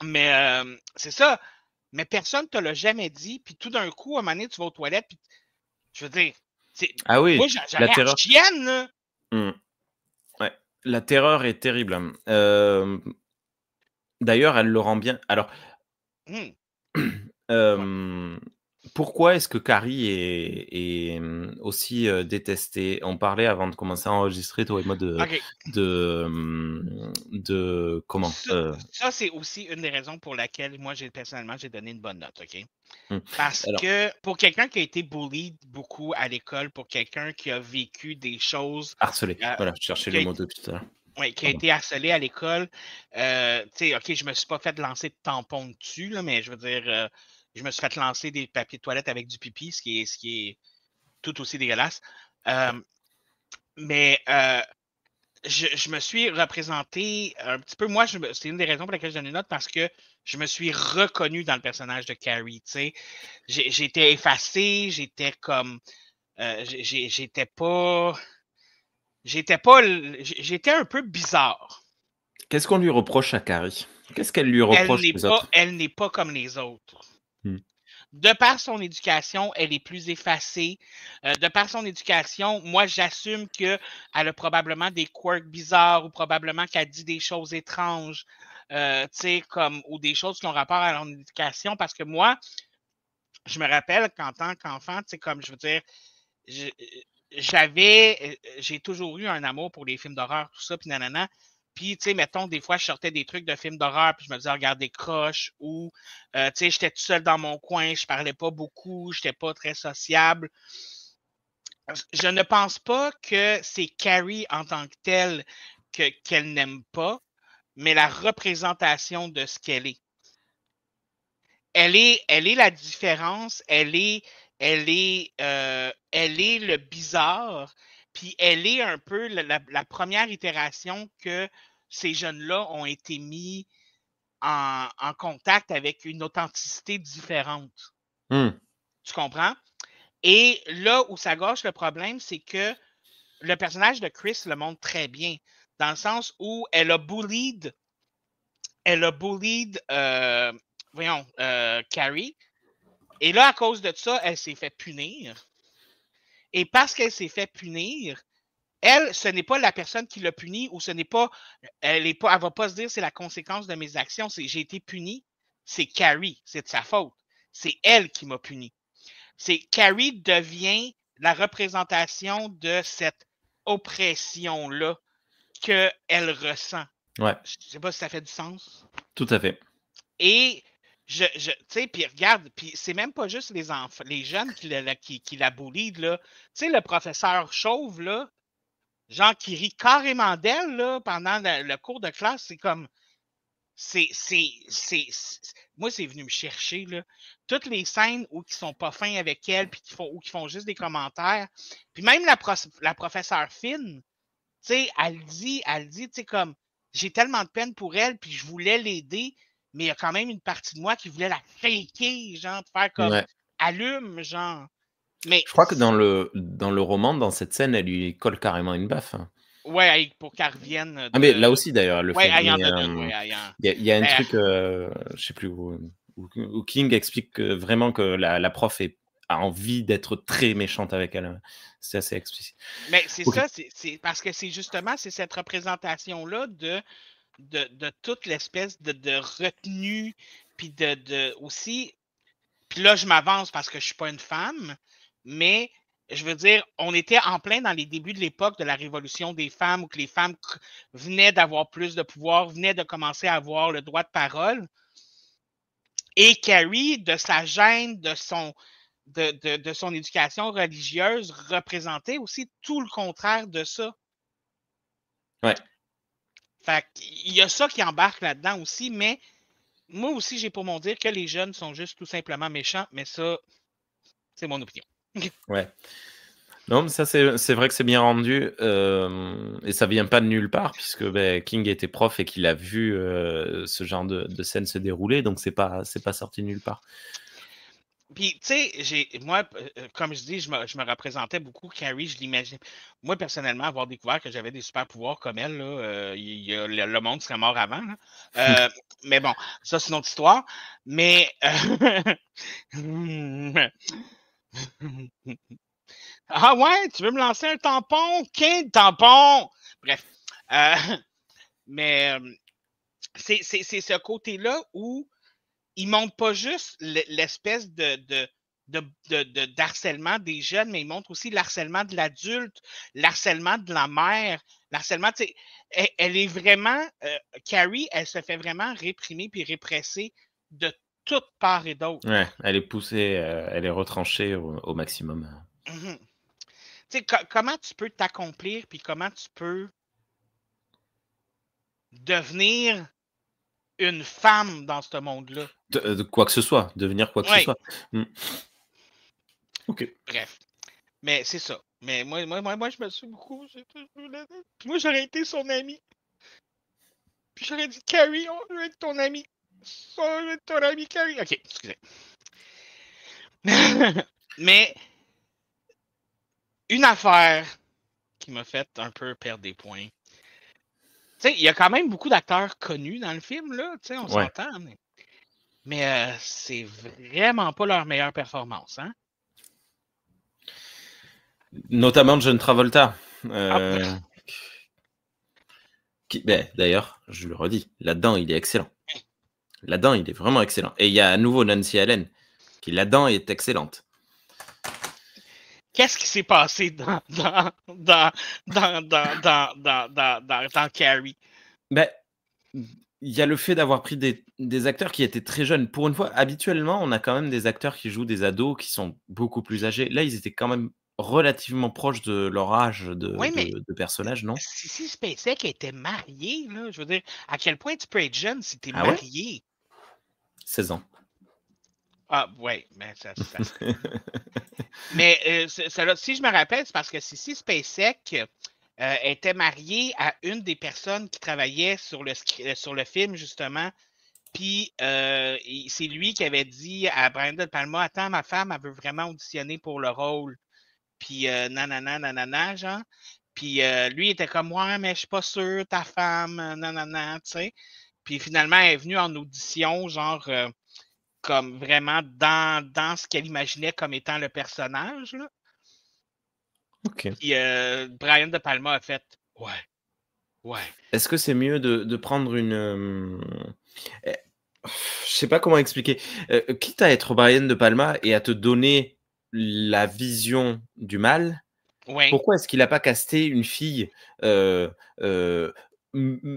Speaker 3: Mais c'est ça. Mais personne ne te l'a jamais dit. Puis tout d'un coup, à un moment donné, tu vas aux toilettes. Puis, je veux dire,
Speaker 2: ah oui,
Speaker 3: moi, j'aurais la terreur. Chienne, là.
Speaker 2: Ouais. La terreur est terrible. D'ailleurs, elle le rend bien. Alors, pourquoi est-ce que Carrie est aussi détestée? On parlait avant de commencer à enregistrer, toi et moi, de comment
Speaker 3: ça, c'est aussi une des raisons pour laquelle moi, personnellement, j'ai donné une bonne note, OK? Parce que pour quelqu'un qui a été bullied beaucoup à l'école, pour quelqu'un qui a vécu des choses...
Speaker 2: Harcelé, voilà, je cherchais le mot depuis tout à l'heure.
Speaker 3: Oui, qui a été harcelé à l'école. Tu sais, OK, je me suis pas fait lancer de tampons dessus, là, mais je veux dire, je me suis fait lancer des papiers de toilette avec du pipi, ce qui est tout aussi dégueulasse. Mais je me suis représenté un petit peu. Moi, c'est une des raisons pour lesquelles je donne une note parce que je me suis reconnu dans le personnage de Carrie. Tu sais, j'étais effacé, j'étais comme. J'étais un peu bizarre.
Speaker 2: Qu'est-ce qu'on lui reproche à Carrie? Qu'est-ce qu'elle lui reproche aux autres?
Speaker 3: Elle n'est pas comme les autres. De par son éducation, elle est plus effacée. De par son éducation, moi, j'assume qu'elle a probablement des quirks bizarres ou probablement qu'elle dit des choses étranges, ou des choses qui ont rapport à son éducation. Parce que moi, je me rappelle qu'en tant qu'enfant, comme je veux dire, j'ai toujours eu un amour pour les films d'horreur, tout ça, puis nanana. Puis, tu sais, mettons, des fois, je sortais des trucs de films d'horreur, puis je me disais, regardez Croche, ou, tu sais, j'étais tout seul dans mon coin, je parlais pas beaucoup, j'étais pas très sociable. Je ne pense pas que c'est Carrie en tant que telle qu'elle n'aime pas, mais la représentation de ce qu'elle est. Elle est la différence, elle est le bizarre, puis elle est un peu la première itération que ces jeunes-là ont été mis en contact avec une authenticité différente. Tu comprends? Et là où ça gâche le problème, c'est que le personnage de Chris le montre très bien, dans le sens où elle a bullied Carrie. Et là, à cause de ça, elle s'est fait punir. Et parce qu'elle s'est fait punir, elle, ce n'est pas la personne qui l'a punie ou ce n'est pas. Elle ne va pas se dire c'est la conséquence de mes actions. C'est j'ai été puni. C'est Carrie. C'est de sa faute. C'est elle qui m'a puni. C'est Carrie devient la représentation de cette oppression-là qu'elle ressent.
Speaker 2: Ouais.
Speaker 3: Je ne sais pas si ça fait du sens.
Speaker 2: Tout à fait.
Speaker 3: Et tu sais, puis regarde, puis c'est même pas juste les enfants, les jeunes qui la bullied, là. Tu sais, le professeur chauve, là, genre qui rit carrément d'elle, là, pendant le cours de classe, c'est comme, moi, c'est venu me chercher, là. Toutes les scènes où ils sont pas fins avec elle, puis qui font juste des commentaires. Puis même la professeure Finn, tu sais, elle dit, tu sais, comme, j'ai tellement de peine pour elle, puis je voulais l'aider, mais il y a quand même une partie de moi qui voulait la shaker, genre, de faire comme, allume, genre. Mais
Speaker 2: je crois que dans le roman, dans cette scène, elle lui colle carrément une baffe.
Speaker 3: Ouais, pour qu'elle revienne.
Speaker 2: Ah, mais là aussi, d'ailleurs, le fait.
Speaker 3: Ouais, il en
Speaker 2: Mais,
Speaker 3: donne une. Ouais,
Speaker 2: il y a un truc, je sais plus où King explique vraiment que la prof a envie d'être très méchante avec elle. C'est assez explicite.
Speaker 3: Mais c'est
Speaker 2: Ok.
Speaker 3: ça, c'est parce que c'est justement cette représentation-là de toute l'espèce de retenue, puis aussi. Puis là, je m'avance parce que je suis pas une femme, mais je veux dire, on était en plein dans les débuts de l'époque de la révolution des femmes, où que les femmes venaient d'avoir plus de pouvoir, venaient de commencer à avoir le droit de parole. Et Carrie, de sa gêne, de son éducation religieuse, représentait aussi tout le contraire de ça.
Speaker 2: Ouais.
Speaker 3: Fait qu'il y a ça qui embarque là-dedans aussi, mais moi aussi, j'ai pour mon dire que les jeunes sont juste tout simplement méchants, mais ça, c'est mon opinion.
Speaker 2: Ouais. Non, mais ça, c'est vrai que c'est bien rendu, et ça vient pas de nulle part, puisque King était prof et qu'il a vu ce genre de scène se dérouler, donc c'est pas sorti de nulle part.
Speaker 3: Puis, tu sais, moi, comme je dis, je me représentais beaucoup Carrie, je l'imaginais. Moi, personnellement, avoir découvert que j'avais des super pouvoirs comme elle, là, le monde serait mort avant. Mais bon, ça, c'est une autre histoire. Mais. Ah ouais, tu veux me lancer un tampon? Quel tampon? Bref. Mais c'est ce côté-là où il montre pas juste l'espèce d'harcèlement des jeunes, mais il montre aussi l'harcèlement de l'adulte, l'harcèlement de la mère, l'harcèlement, tu sais, elle est vraiment, Carrie, elle se fait vraiment réprimer puis répresser de toutes parts et d'autres.
Speaker 2: Ouais, elle est poussée, elle est retranchée au maximum.
Speaker 3: Tu sais, comment tu peux t'accomplir puis comment tu peux devenir une femme dans ce monde-là?
Speaker 2: De quoi que ce soit, devenir quoi que ce soit. Ok.
Speaker 3: Bref. Mais c'est ça. Mais moi, je me suis beaucoup. Puis moi, j'aurais été son ami. Puis j'aurais dit, Carrie, je veux être ton ami. Je veux être ton ami, Carrie. Ok, excusez. Mais une affaire qui m'a fait un peu perdre des points. Tu sais, il y a quand même beaucoup d'acteurs connus dans le film, là. Tu sais, on s'entend. Mais c'est vraiment pas leur meilleure performance, hein?
Speaker 2: Notamment John Travolta. D'ailleurs, je le redis, là-dedans, il est excellent. Là-dedans, il est vraiment excellent. Et il y a à nouveau Nancy Allen, qui là-dedans est excellente.
Speaker 3: Qu'est-ce qui s'est passé dans Carrie?
Speaker 2: Il y a le fait d'avoir pris des acteurs qui étaient très jeunes. Pour une fois, habituellement, on a quand même des acteurs qui jouent des ados qui sont beaucoup plus âgés. Là, ils étaient quand même relativement proches de leur âge de personnage, non?
Speaker 3: Si Spacek était marié, là, je veux dire, à quel point tu peux être jeune si tu es
Speaker 2: Ah ouais?
Speaker 3: marié?
Speaker 2: 16 ans.
Speaker 3: Ah, ouais, mais ça mais si je me rappelle, c'est parce que si Spacek était marié à une des personnes qui travaillait sur le film, justement, puis c'est lui qui avait dit à Brian De Palma, attends, ma femme, elle veut vraiment auditionner pour le rôle. Puis nanana, genre. Puis lui, il était comme, ouais, mais je suis pas sûr, ta femme, nanana, tu sais. Puis finalement, elle est venue en audition, genre, comme vraiment dans ce qu'elle imaginait comme étant le personnage, là.
Speaker 2: Ok.
Speaker 3: Puis Brian De Palma a fait, ouais.
Speaker 2: Est-ce que c'est mieux de prendre une... je sais pas comment expliquer. Quitte à être Brian De Palma et à te donner la vision du mal, pourquoi est-ce qu'il n'a pas casté une fille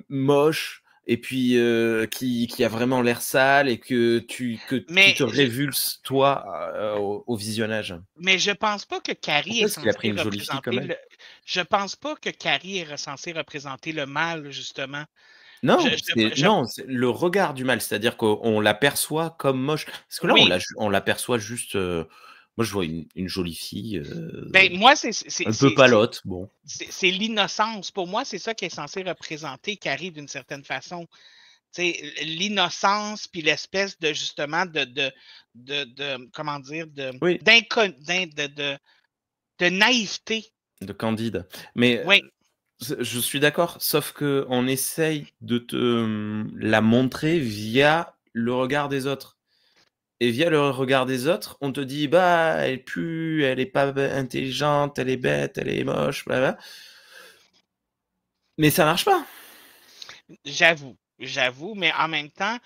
Speaker 2: moche et puis qui a vraiment l'air sale et qui te révulse, toi, au visionnage?
Speaker 3: Mais je pense pas que Carrie est
Speaker 2: qu'il a pris une jolie fille comme elle?
Speaker 3: Je pense pas que Carrie est censée représenter le mal, justement.
Speaker 2: Non, c'est le regard du mal, c'est-à-dire qu'on l'aperçoit comme moche. Parce que là, on l'aperçoit juste... moi, je vois une jolie fille.
Speaker 3: Moi,
Speaker 2: un peu palote, bon.
Speaker 3: C'est l'innocence. Pour moi, c'est ça qui est censé représenter Carrie d'une certaine façon. L'innocence, puis l'espèce de, justement, comment dire, de naïveté.
Speaker 2: De candide. Mais Je suis d'accord, sauf qu'on essaye de te la montrer via le regard des autres. Et via le regard des autres, on te dit, bah, elle pue, elle est pas intelligente, elle est bête, elle est moche, blablabla. Mais ça marche pas.
Speaker 3: J'avoue, mais en même temps,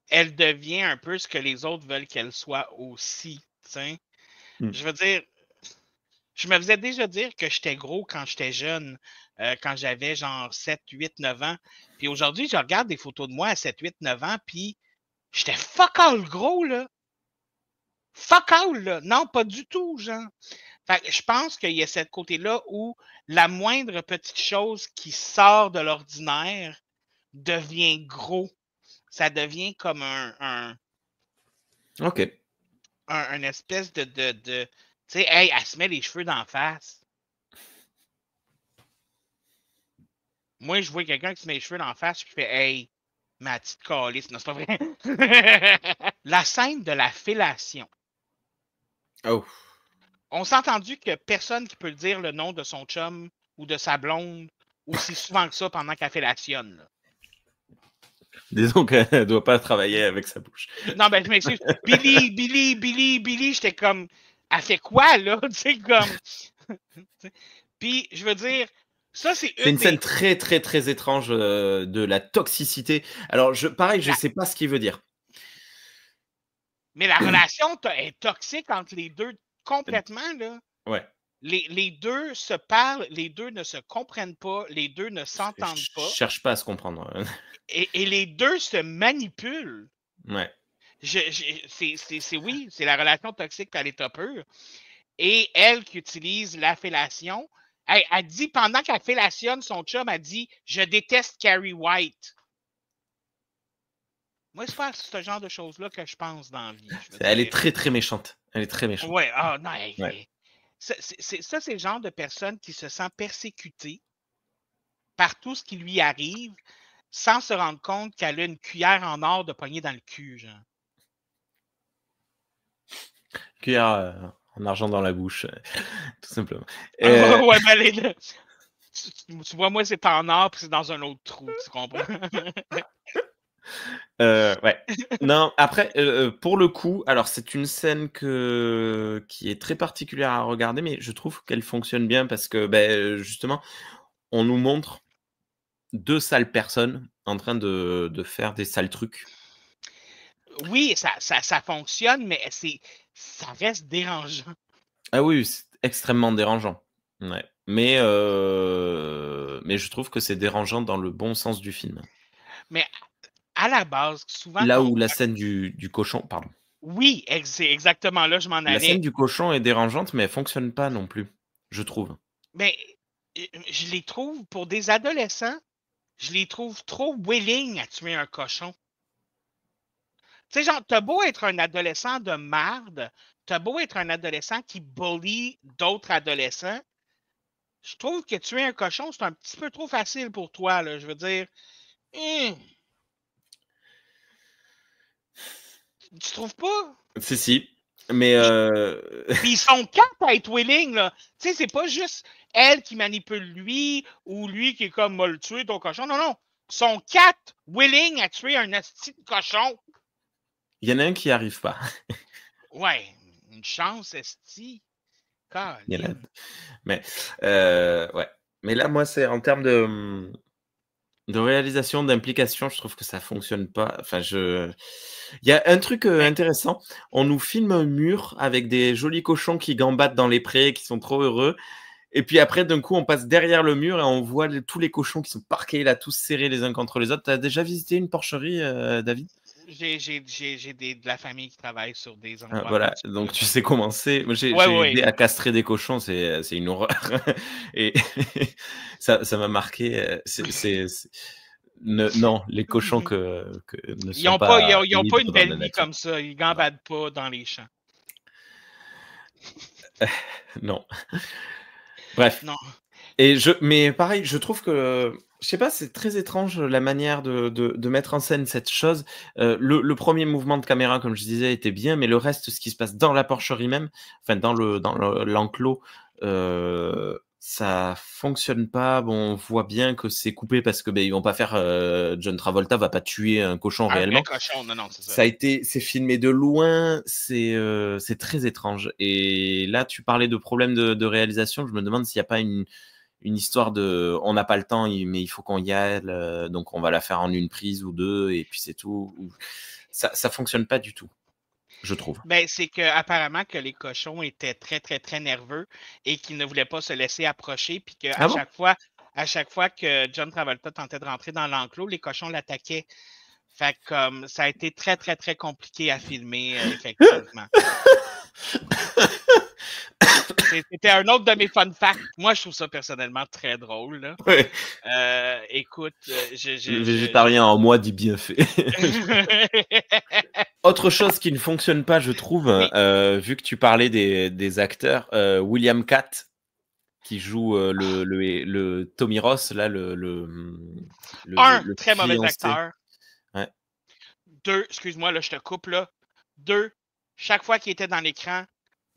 Speaker 3: elle devient un peu ce que les autres veulent qu'elle soit aussi. Je veux dire, je me faisais déjà dire que j'étais gros quand j'étais jeune, quand j'avais genre 7, 8, 9 ans. Puis aujourd'hui, je regarde des photos de moi à 7, 8, 9 ans, puis j'étais fuck all gros, là. Fuck all, là. Non, pas du tout, genre. Fait que je pense qu'il y a ce côté-là où la moindre petite chose qui sort de l'ordinaire devient gros. Ça devient comme
Speaker 2: OK.
Speaker 3: un espèce de tu sais, hey, elle se met les cheveux d'en face. Moi, je vois quelqu'un qui se met les cheveux d'en face, puis je fais hey, ma petite calice. Non, c'est pas vrai. La scène de la fellation.
Speaker 2: Oh.
Speaker 3: On s'est entendu que personne qui peut dire le nom de son chum ou de sa blonde aussi souvent que ça pendant qu'elle fellationne. Là.
Speaker 2: Disons qu'elle ne doit pas travailler avec sa bouche.
Speaker 3: Non, ben, je m'excuse. Billy, j'étais comme, elle fait quoi, là? Tu sais, comme. Puis, je veux dire, ça, c'est
Speaker 2: une scène très, très, très étrange de la toxicité. Alors, pareil, je ne sais pas ce qu'il veut dire.
Speaker 3: Mais la relation est toxique entre les deux complètement, là.
Speaker 2: Ouais.
Speaker 3: Les deux se parlent, les deux ne se comprennent pas, les deux ne s'entendent pas.
Speaker 2: Je cherche pas à se comprendre.
Speaker 3: Et les deux se manipulent.
Speaker 2: Ouais.
Speaker 3: Oui, c'est la relation toxique à l'état pur. Et elle qui utilise la fellation, elle dit, pendant qu'elle fellationne son chum, elle dit « Je déteste Carrie White ». Moi, c'est pas ce genre de choses-là que je pense dans la vie.
Speaker 2: Elle est très, très méchante. Elle est très méchante.
Speaker 3: Ouais, ah non, ouais. Ça, c'est le genre de personne qui se sent persécutée par tout ce qui lui arrive sans se rendre compte qu'elle a une cuillère en or de pogner dans le cul, genre.
Speaker 2: Cuillère en argent dans la bouche, tout simplement.
Speaker 3: Ouais, ben tu vois, moi, c'est en or puis c'est dans un autre trou, tu comprends?
Speaker 2: Ouais. Non, après, pour le coup, alors c'est une scène qui est très particulière à regarder, mais je trouve qu'elle fonctionne bien parce que, justement, on nous montre deux sales personnes en train de faire des sales trucs.
Speaker 3: Oui, ça fonctionne, mais ça reste dérangeant.
Speaker 2: Ah oui, c'est extrêmement dérangeant. Ouais. Mais je trouve que c'est dérangeant dans le bon sens du film.
Speaker 3: Mais à la base, souvent...
Speaker 2: Là où la scène du cochon, pardon.
Speaker 3: Oui, c'est exactement là, je m'en allais.
Speaker 2: La scène du cochon est dérangeante, mais elle fonctionne pas non plus, je trouve.
Speaker 3: Mais je les trouve, pour des adolescents, je les trouve trop willing à tuer un cochon. Tu sais, genre, t'as beau être un adolescent de marde, t'as beau être un adolescent qui bully d'autres adolescents, je trouve que tuer un cochon, c'est un petit peu trop facile pour toi, là. Je veux dire... Tu trouves pas?
Speaker 2: Si. Mais...
Speaker 3: Puis ils sont quatre à être willing, là. Tu sais, c'est pas juste elle qui manipule lui ou lui qui est comme, m'a le tuer ton cochon. Non. Ils sont quatre willing à tuer un asti de cochon.
Speaker 2: Il y en a un qui n'y arrive pas.
Speaker 3: Ouais, une chance, esti.
Speaker 2: Mais, ouais. Mais là, moi, c'est en termes de réalisation, d'implication, je trouve que ça fonctionne pas. Enfin, il y a un truc intéressant. On nous filme un mur avec des jolis cochons qui gambadent dans les prés, qui sont trop heureux. Et puis après, d'un coup, on passe derrière le mur et on voit tous les cochons qui sont parqués là, tous serrés les uns contre les autres. Tu as déjà visité une porcherie, David?
Speaker 3: J'ai de la famille qui travaille sur des endroits.
Speaker 2: Voilà, donc tu sais comment c'est. Moi, j'ai aidé à castrer des cochons, c'est une horreur. Et ça m'a marqué. Non, les cochons ne sont pas.
Speaker 3: Ils n'ont pas une belle vie comme ça. Ils gambadent pas dans les champs.
Speaker 2: Non. Bref.
Speaker 3: Non.
Speaker 2: Mais pareil, je trouve que, je sais pas, c'est très étrange la manière de mettre en scène cette chose. Le premier mouvement de caméra, comme je disais, était bien, mais le reste, ce qui se passe dans la porcherie même, enfin dans l'enclos, ça fonctionne pas. Bon, on voit bien que c'est coupé parce que ils vont pas faire. John Travolta va pas tuer un cochon réellement.
Speaker 3: Un cochon, non, c'est ça.
Speaker 2: C'est filmé de loin. C'est très étrange. Et là, tu parlais de problèmes de réalisation. Je me demande s'il n'y a pas une histoire de. On n'a pas le temps, mais il faut qu'on y aille. Donc, on va la faire en une prise ou deux, et puis c'est tout. Ça fonctionne pas du tout. Je trouve.
Speaker 3: C'est qu'apparemment que les cochons étaient très, très, très nerveux et qu'ils ne voulaient pas se laisser approcher, puis qu'à chaque fois que John Travolta tentait de rentrer dans l'enclos, les cochons l'attaquaient. Fait que ça a été très, très, très compliqué à filmer, effectivement. C'était un autre de mes fun facts. Moi, je trouve ça personnellement très drôle. Là.
Speaker 2: Ouais.
Speaker 3: Écoute,
Speaker 2: le végétarien en moi dit bien fait. Autre chose qui ne fonctionne pas, je trouve, vu que tu parlais des acteurs, William Katt, qui joue le Tommy Ross, là, le
Speaker 3: très mauvais acteur.
Speaker 2: Ouais.
Speaker 3: 2, excuse-moi, là, je te coupe, là. 2, chaque fois qu'il était dans l'écran,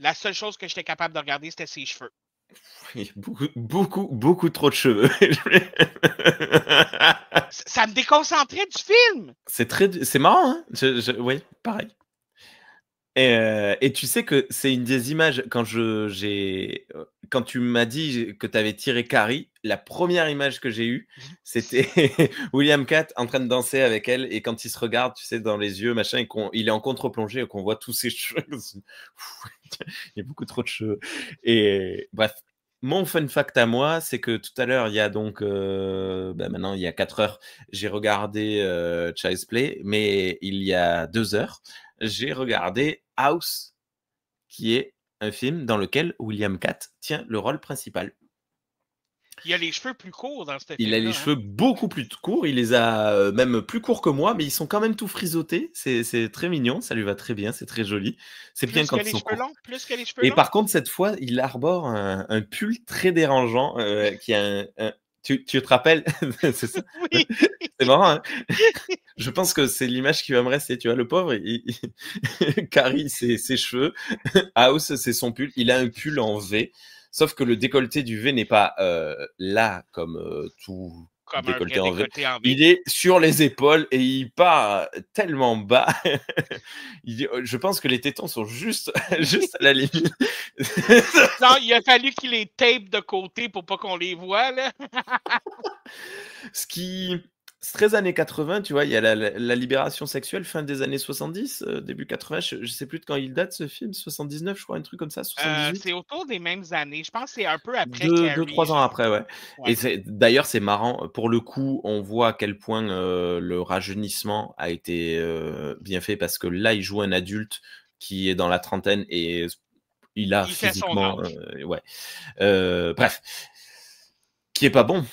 Speaker 3: la seule chose que j'étais capable de regarder, c'était ses cheveux.
Speaker 2: Il y a beaucoup trop de cheveux.
Speaker 3: Ça me déconcentrait du film.
Speaker 2: C'est marrant, hein? Oui, pareil. Et tu sais que c'est une des images, quand tu m'as dit que tu avais tiré Carrie, la première image que j'ai eue, c'était William Katt en train de danser avec elle, et quand il se regarde, tu sais, dans les yeux, machin, et il est en contre-plongée et qu'on voit tous ses cheveux. Il y a beaucoup trop de cheveux. Et bref, mon fun fact à moi, c'est que tout à l'heure, il y a donc, maintenant, il y a 4 heures, j'ai regardé Child's Play, mais il y a 2 heures, j'ai regardé House, qui est un film dans lequel William Katt tient le rôle principal.
Speaker 3: Il a les cheveux plus courts dans ce film.
Speaker 2: Il a les cheveux beaucoup plus courts. Il les a même plus courts que moi, mais ils sont quand même tout frisottés. C'est très mignon. Ça lui va très bien. C'est très joli. C'est bien quand ils sont courts.
Speaker 3: Plus que les cheveux
Speaker 2: Et
Speaker 3: longs.
Speaker 2: par contre, cette fois, il arbore un pull très dérangeant qui a un... Tu te rappelles? C'est ça?
Speaker 3: Oui.
Speaker 2: C'est marrant, hein? Je pense que c'est l'image qui va me rester. Tu vois, le pauvre, Carrie, c'est ses cheveux. House, c'est son pull. Il a un pull en V. Sauf que le décolleté du V n'est pas là comme tout
Speaker 3: comme
Speaker 2: décolleté en V.
Speaker 3: En V.
Speaker 2: Il est sur les épaules et il part tellement bas. Je pense que les tétons sont juste à la limite.
Speaker 3: Non, il a fallu qu'il les tape de côté pour pas qu'on les voit, là.
Speaker 2: C'est très années 80, tu vois, il y a la libération sexuelle fin des années 70, début 80, je sais plus de quand il date ce film, 79 je crois, un truc comme ça, 78.
Speaker 3: C'est autour des mêmes années, je pense que c'est un peu après
Speaker 2: 2-3 ans après, ouais. Et d'ailleurs c'est marrant, pour le coup, on voit à quel point le rajeunissement a été bien fait, parce que là il joue un adulte qui est dans la trentaine et il a physiquement... bref, qui est pas bon.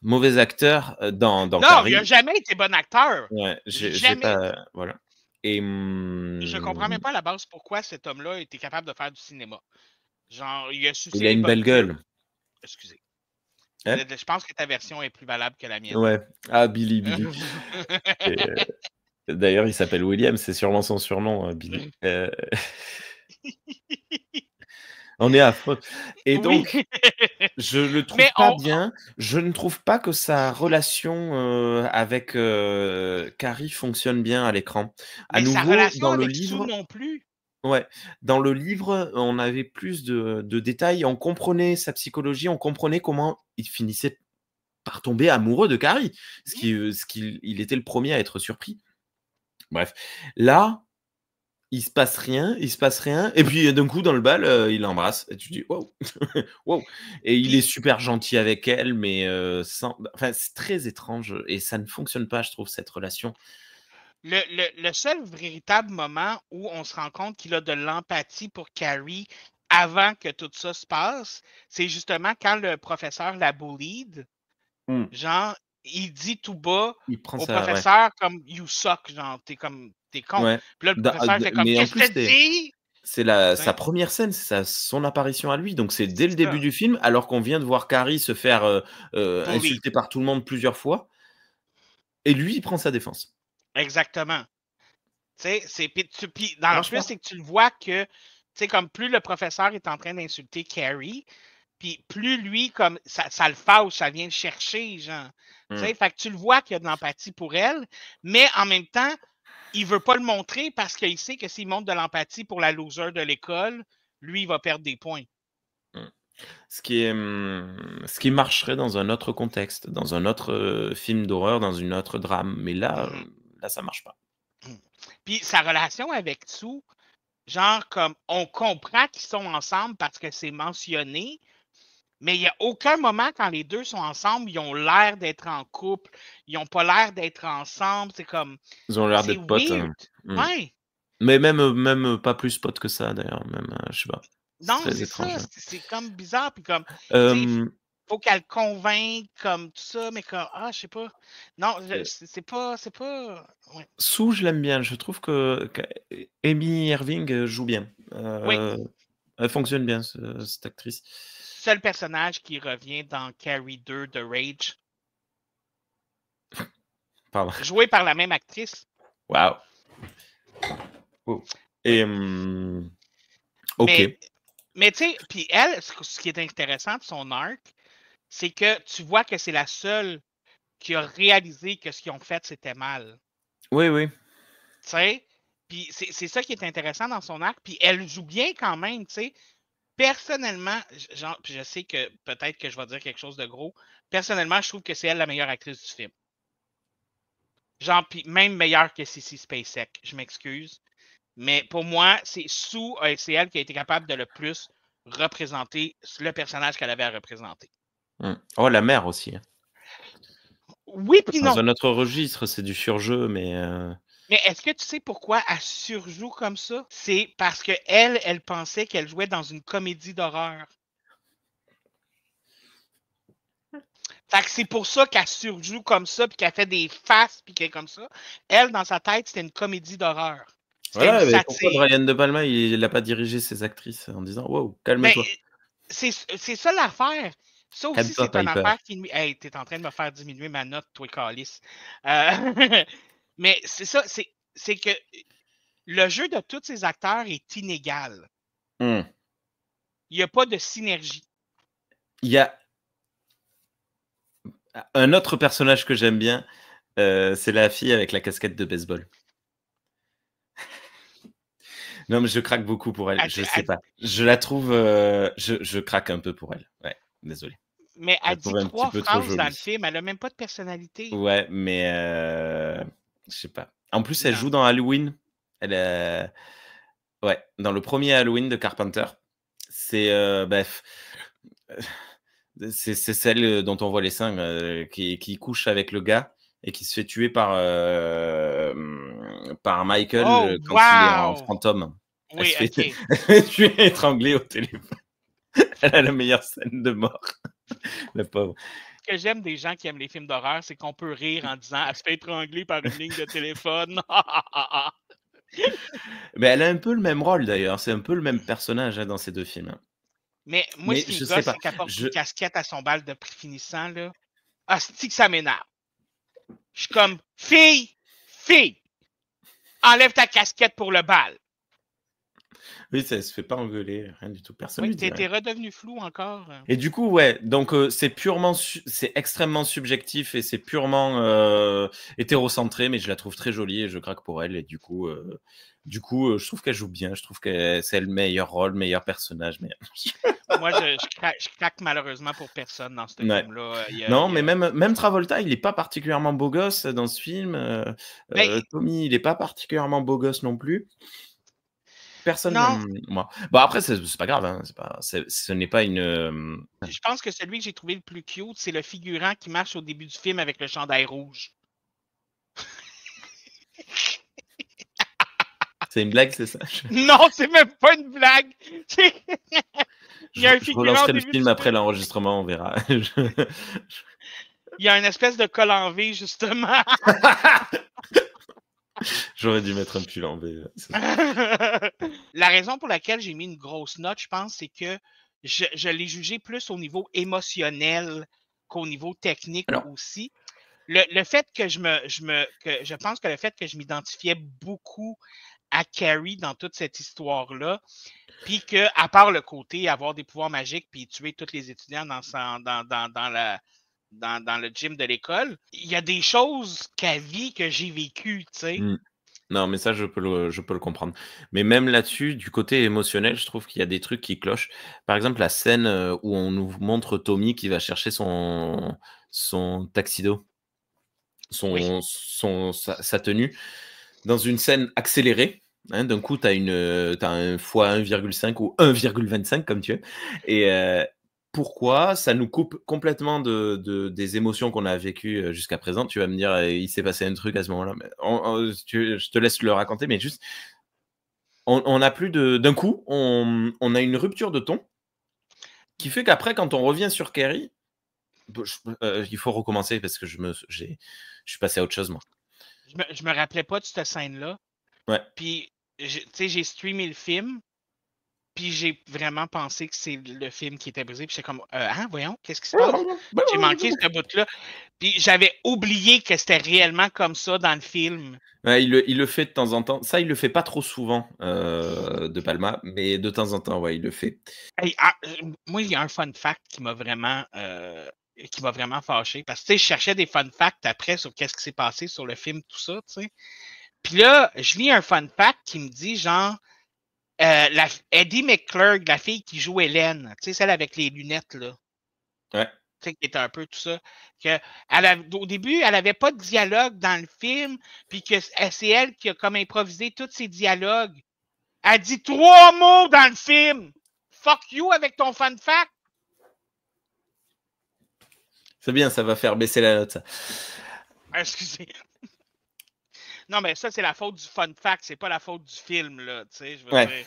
Speaker 2: Mauvais acteur dans
Speaker 3: non,
Speaker 2: Carrie.
Speaker 3: il n'a jamais été bon acteur.
Speaker 2: Ouais, j'ai pas... Voilà. Et
Speaker 3: je comprends même pas à la base pourquoi cet homme-là était capable de faire du cinéma. Genre, il a
Speaker 2: Il a une belle gueule.
Speaker 3: Excusez. Hein? Je pense que ta version est plus valable que la mienne.
Speaker 2: Ouais. Ah, Billy. D'ailleurs, il s'appelle William, c'est sûrement son surnom, Billy. On est à faute. Et donc, je le trouve pas bien. Je ne trouve pas que sa relation avec Carrie fonctionne bien à l'écran. À nouveau,
Speaker 3: sa relation
Speaker 2: dans le
Speaker 3: avec
Speaker 2: livre
Speaker 3: Sue non plus.
Speaker 2: Ouais, dans le livre, on avait plus de détails. On comprenait sa psychologie, on comprenait comment il finissait par tomber amoureux de Carrie, il était le premier à être surpris. Bref, là, il se passe rien, et puis d'un coup dans le bal, il l'embrasse et tu dis wow, wow. Et il est super gentil avec elle, mais c'est très étrange et ça ne fonctionne pas, je trouve, cette relation.
Speaker 3: Le seul véritable moment où on se rend compte qu'il a de l'empathie pour Carrie avant que tout ça se passe, c'est justement quand le professeur la bullied. Genre, il dit tout bas au professeur comme « you suck », genre, t'es con.
Speaker 2: Ouais.
Speaker 3: Puis là, le professeur fait comme « qu'est-ce que tu dis ?»
Speaker 2: C'est sa première scène, c'est son apparition à lui, donc c'est dès le début du film, alors qu'on vient de voir Carrie se faire insulter par tout le monde plusieurs fois, et lui, il prend sa défense.
Speaker 3: Exactement. Tu sais, puis dans le plus, c'est que tu le vois que, tu sais, comme plus le professeur est en train d'insulter Carrie, Puis plus lui, comme ça le fâche, ça vient le chercher, genre. Fait que tu le vois qu'il y a de l'empathie pour elle, mais en même temps, il veut pas le montrer parce qu'il sait que s'il montre de l'empathie pour la loser de l'école, lui, il va perdre des points.
Speaker 2: Ce qui marcherait dans un autre contexte, dans un autre film d'horreur, dans une autre drame. Mais là, ça marche pas.
Speaker 3: Puis sa relation avec Tsu, genre comme on comprend qu'ils sont ensemble parce que c'est mentionné, mais il n'y a aucun moment quand les deux sont ensemble, ils ont l'air d'être en couple, ils n'ont pas l'air d'être ensemble, c'est comme...
Speaker 2: Ils ont l'air d'être potes.
Speaker 3: Ouais.
Speaker 2: Mais même pas plus potes que ça, d'ailleurs. Même, je sais pas.
Speaker 3: Non, c'est ça. C'est comme bizarre. Puis comme, faut qu'elle convainque, comme tout ça, mais comme, je sais pas. Non, c'est pas. Ouais.
Speaker 2: Sue, je l'aime bien. Je trouve que Amy Irving joue bien. Elle fonctionne bien, cette actrice.
Speaker 3: Seul personnage qui revient dans Carrie 2 de Rage.
Speaker 2: Pardon.
Speaker 3: Joué par la même actrice.
Speaker 2: Wow. Et ok.
Speaker 3: Mais tu sais, puis elle, ce qui est intéressant de son arc, c'est que tu vois que c'est la seule qui a réalisé que ce qu'ils ont fait, c'était mal.
Speaker 2: Oui.
Speaker 3: Tu sais? Puis c'est ça qui est intéressant dans son arc. Puis elle joue bien quand même, tu sais. Personnellement, genre, puis je sais que peut-être que je vais dire quelque chose de gros. Personnellement, je trouve que c'est elle la meilleure actrice du film. Genre, puis même meilleure que Sissy Spacek. Je m'excuse. Mais pour moi, c'est elle qui a été capable de le plus représenter le personnage qu'elle avait à représenter.
Speaker 2: Oh, la mère aussi.
Speaker 3: Oui, puis non.
Speaker 2: Dans un autre registre, c'est du surjeu, mais...
Speaker 3: Mais est-ce que tu sais pourquoi elle surjoue comme ça? C'est parce qu'elle pensait qu'elle jouait dans une comédie d'horreur. Fait que c'est pour ça qu'elle surjoue comme ça, puis qu'elle fait des faces, puis qu'elle est comme ça. Elle, dans sa tête, c'était une comédie d'horreur.
Speaker 2: Voilà, mais pourquoi Brian De Palma, il n'a pas dirigé ses actrices en disant « Wow, calme-toi ».
Speaker 3: C'est ça l'affaire. Ça aussi, c'est une affaire qui... Hey, t'es en train de me faire diminuer ma note, toi, Calice. Mais c'est ça, c'est que le jeu de tous ces acteurs est inégal. Il n'y a pas de synergie.
Speaker 2: Il y a un autre personnage que j'aime bien, c'est la fille avec la casquette de baseball. Non, mais je craque beaucoup pour elle. Je sais pas. Je la trouve... je craque un peu pour elle. Ouais, désolé.
Speaker 3: Mais elle dit 3 phrases dans le film. Elle n'a même pas de personnalité.
Speaker 2: Ouais, mais... je sais pas. En plus, elle joue dans Halloween. Ouais, dans le premier Halloween de Carpenter. C'est... c'est celle dont on voit les seins qui couche avec le gars et qui se fait tuer par Michael quand il est en fantôme.
Speaker 3: Oui,
Speaker 2: elle se fait tuer étranglée au téléphone. Elle a la meilleure scène de mort. La pauvre.
Speaker 3: Ce que j'aime des gens qui aiment les films d'horreur, c'est qu'on peut rire en disant « Elle se fait étrangler par une ligne de téléphone. »
Speaker 2: Mais elle a un peu le même rôle d'ailleurs. C'est un peu le même personnage dans ces deux films.
Speaker 3: Mais moi, ce qui me gosse, c'est qu'elle porte une casquette à son bal de prix finissant. Là. C'est que ça m'énerve. Je suis comme « Fille! Enlève ta casquette pour le bal! »
Speaker 2: Oui, ça se fait pas engueuler, rien du tout. Personne lui dit.
Speaker 3: T'es redevenu flou encore.
Speaker 2: Et du coup, ouais, donc c'est extrêmement subjectif et c'est purement hétérocentré, mais je la trouve très jolie et je craque pour elle. Et du coup, je trouve qu'elle joue bien. Je trouve que c'est le meilleur rôle, meilleur personnage. Mais...
Speaker 3: Moi, je craque malheureusement pour personne dans ce film-là.
Speaker 2: Non, mais même Travolta, il n'est pas particulièrement beau gosse dans ce film. Tommy, il n'est pas particulièrement beau gosse non plus. Personne, moi. Bon, après, c'est pas grave. Hein. Ce n'est pas une...
Speaker 3: Je pense que celui que j'ai trouvé le plus cute, c'est le figurant qui marche au début du film avec le chandail rouge.
Speaker 2: C'est une blague, c'est ça?
Speaker 3: Non, c'est même pas une blague.
Speaker 2: Je relancerai le film après l'enregistrement, on verra.
Speaker 3: Il y a une espèce de col en V, justement.
Speaker 2: J'aurais dû mettre un pull en V.
Speaker 3: La raison pour laquelle j'ai mis une grosse note, je pense, c'est que je l'ai jugé plus au niveau émotionnel qu'au niveau technique aussi. Le fait que je pense que le fait que je m'identifiais beaucoup à Carrie dans toute cette histoire-là. Puis qu'à part le côté avoir des pouvoirs magiques puis tuer tous les étudiants dans le gym de l'école, il y a des choses qu'elle vit que j'ai vécues, tu sais.
Speaker 2: Non, mais ça, je peux le comprendre. Mais même là-dessus, du côté émotionnel, je trouve qu'il y a des trucs qui clochent. Par exemple, la scène où on nous montre Tommy qui va chercher son tuxedo, sa tenue, dans une scène accélérée. Hein, d'un coup, tu as un fois 1,5 ou 1,25 comme tu veux. Et pourquoi ça nous coupe complètement des émotions qu'on a vécues jusqu'à présent? Tu vas me dire, il s'est passé un truc à ce moment-là. Je te laisse le raconter, mais juste, on a plus d'un coup, on a une rupture de ton qui fait qu'après, quand on revient sur Carrie, il faut recommencer parce que je suis passé à autre chose, moi.
Speaker 3: Je me rappelais pas de cette scène-là.
Speaker 2: Ouais.
Speaker 3: Puis, tu sais, j'ai streamé le film, puis j'ai vraiment pensé que c'est le film qui était brisé. Puis j'étais comme, voyons, qu'est-ce qui se passe? J'ai manqué ce bout-là. Puis j'avais oublié que c'était réellement comme ça dans le film.
Speaker 2: Ouais, il le fait de temps en temps. Ça, il le fait pas trop souvent, De Palma, mais de temps en temps, ouais, il le fait.
Speaker 3: Moi, il y a un fun fact qui m'a vraiment fâché. Parce que, tu sais, je cherchais des fun facts après sur qu'est-ce qui s'est passé sur le film, tout ça, tu sais. Puis là, je lis un fun fact qui me dit, genre, Eddie McClurg, la fille qui joue Hélène, tu sais, celle avec les lunettes, là.
Speaker 2: Ouais.
Speaker 3: Tu sais, qui était un peu tout ça. Au début, elle n'avait pas de dialogue dans le film, puis que c'est elle qui a comme improvisé tous ses dialogues. Elle dit 3 mots dans le film. Fuck you avec ton fun fact.
Speaker 2: C'est bien, ça va faire baisser la note, ça.
Speaker 3: Excusez. Non, mais ça, c'est la faute du fun fact, c'est pas la faute du film, là, tu sais, je veux dire.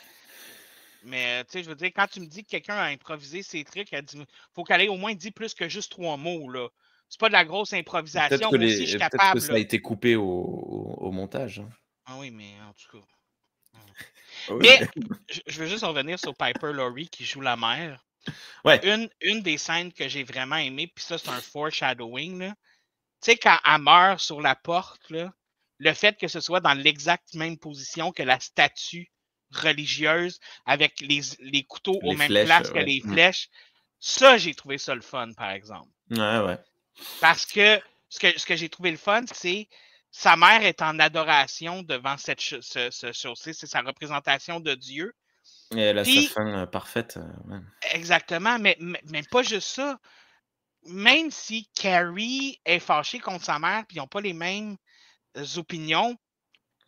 Speaker 3: Mais, tu sais, je veux dire, quand tu me dis que quelqu'un a improvisé ses trucs, elle dit, faut qu'elle ait au moins dit plus que juste 3 mots, là. C'est pas de la grosse improvisation.
Speaker 2: Peut-être que ça a été coupé au montage.
Speaker 3: Ah oui, mais en tout cas. Mais je veux juste revenir sur Piper Laurie qui joue la mère.
Speaker 2: Ouais.
Speaker 3: Une des scènes que j'ai vraiment aimé, puis ça, c'est un foreshadowing, là. Tu sais, quand elle meurt sur la porte, là, le fait que ce soit dans l'exacte même position que la statue religieuse avec les couteaux aux mêmes places que les flèches, ça, j'ai trouvé ça le fun, par exemple.
Speaker 2: Ouais.
Speaker 3: Parce que ce que j'ai trouvé le fun, c'est sa mère est en adoration devant cette chaussée, c'est sa représentation de Dieu.
Speaker 2: Et elle a sa fin parfaite. Ouais.
Speaker 3: Exactement, mais pas juste ça. Même si Carrie est fâchée contre sa mère puis ils n'ont pas les mêmes opinions,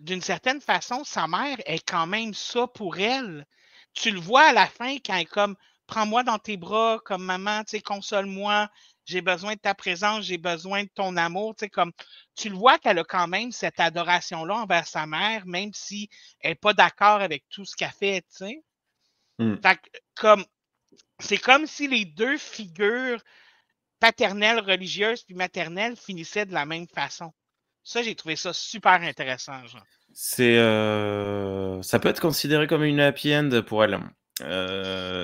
Speaker 3: d'une certaine façon, sa mère est quand même ça pour elle. Tu le vois à la fin quand elle est comme « Prends-moi dans tes bras, comme maman, tu sais, console-moi, j'ai besoin de ta présence, j'ai besoin de ton amour. » Tu sais, comme tu le vois qu'elle a quand même cette adoration-là envers sa mère, même si elle n'est pas d'accord avec tout ce qu'elle fait, tu sais. Fait que, c'est comme si les deux figures paternelle, religieuse puis maternelle finissait de la même façon. Ça, j'ai trouvé ça super intéressant, genre.
Speaker 2: Ça peut être considéré comme une happy end pour elle.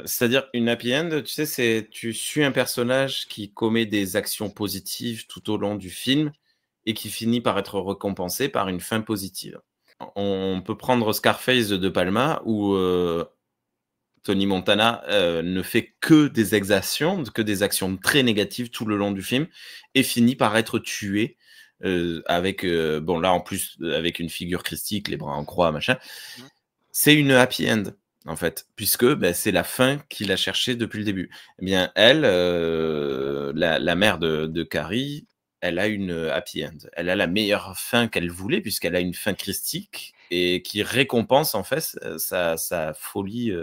Speaker 2: C'est-à-dire une happy end, tu sais, tu suis un personnage qui commet des actions positives tout au long du film et qui finit par être récompensé par une fin positive. On peut prendre Scarface de Palma où Tony Montana ne fait que des exactions, que des actions très négatives tout le long du film et finit par être tué avec, bon là en plus avec une figure christique, les bras en croix, machin. C'est une happy end en fait, puisque c'est la fin qu'il a cherchée depuis le début. Eh bien elle, la mère de Carrie, elle a une happy end. Elle a la meilleure fin qu'elle voulait puisqu'elle a une fin christique et qui récompense en fait sa folie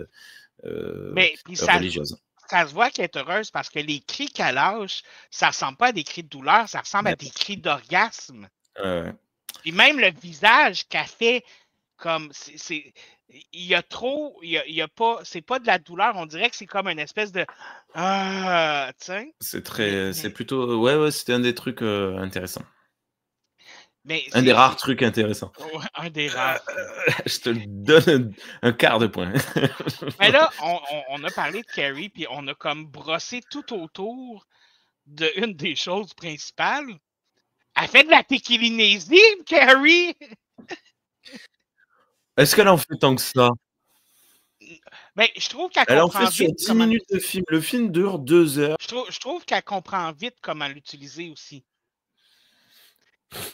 Speaker 2: religieuse.
Speaker 3: Ça se voit qu'elle est heureuse parce que les cris qu'elle lâche, ça ressemble pas à des cris de douleur, ça ressemble à des cris d'orgasme. Puis même le visage qu'elle fait, comme il y a trop, il y a pas, c'est pas de la douleur, on dirait que c'est comme une espèce de tiens.
Speaker 2: C'est plutôt ouais, c'était un des trucs intéressants.
Speaker 3: Un
Speaker 2: des rares trucs intéressants.
Speaker 3: Un des rares.
Speaker 2: Je te donne un quart de point.
Speaker 3: Mais là, on a parlé de Carrie, puis on a comme brossé tout autour d'une des choses principales. Elle fait de la téquilinésie, Carrie!
Speaker 2: Est-ce qu'elle en fait tant que ça?
Speaker 3: Mais je trouve qu'elle
Speaker 2: Elle en fait
Speaker 3: comprend
Speaker 2: sur
Speaker 3: vite
Speaker 2: 10
Speaker 3: comment
Speaker 2: minutes de film. Le film dure 2 heures.
Speaker 3: je trouve qu'elle comprend vite comment l'utiliser aussi.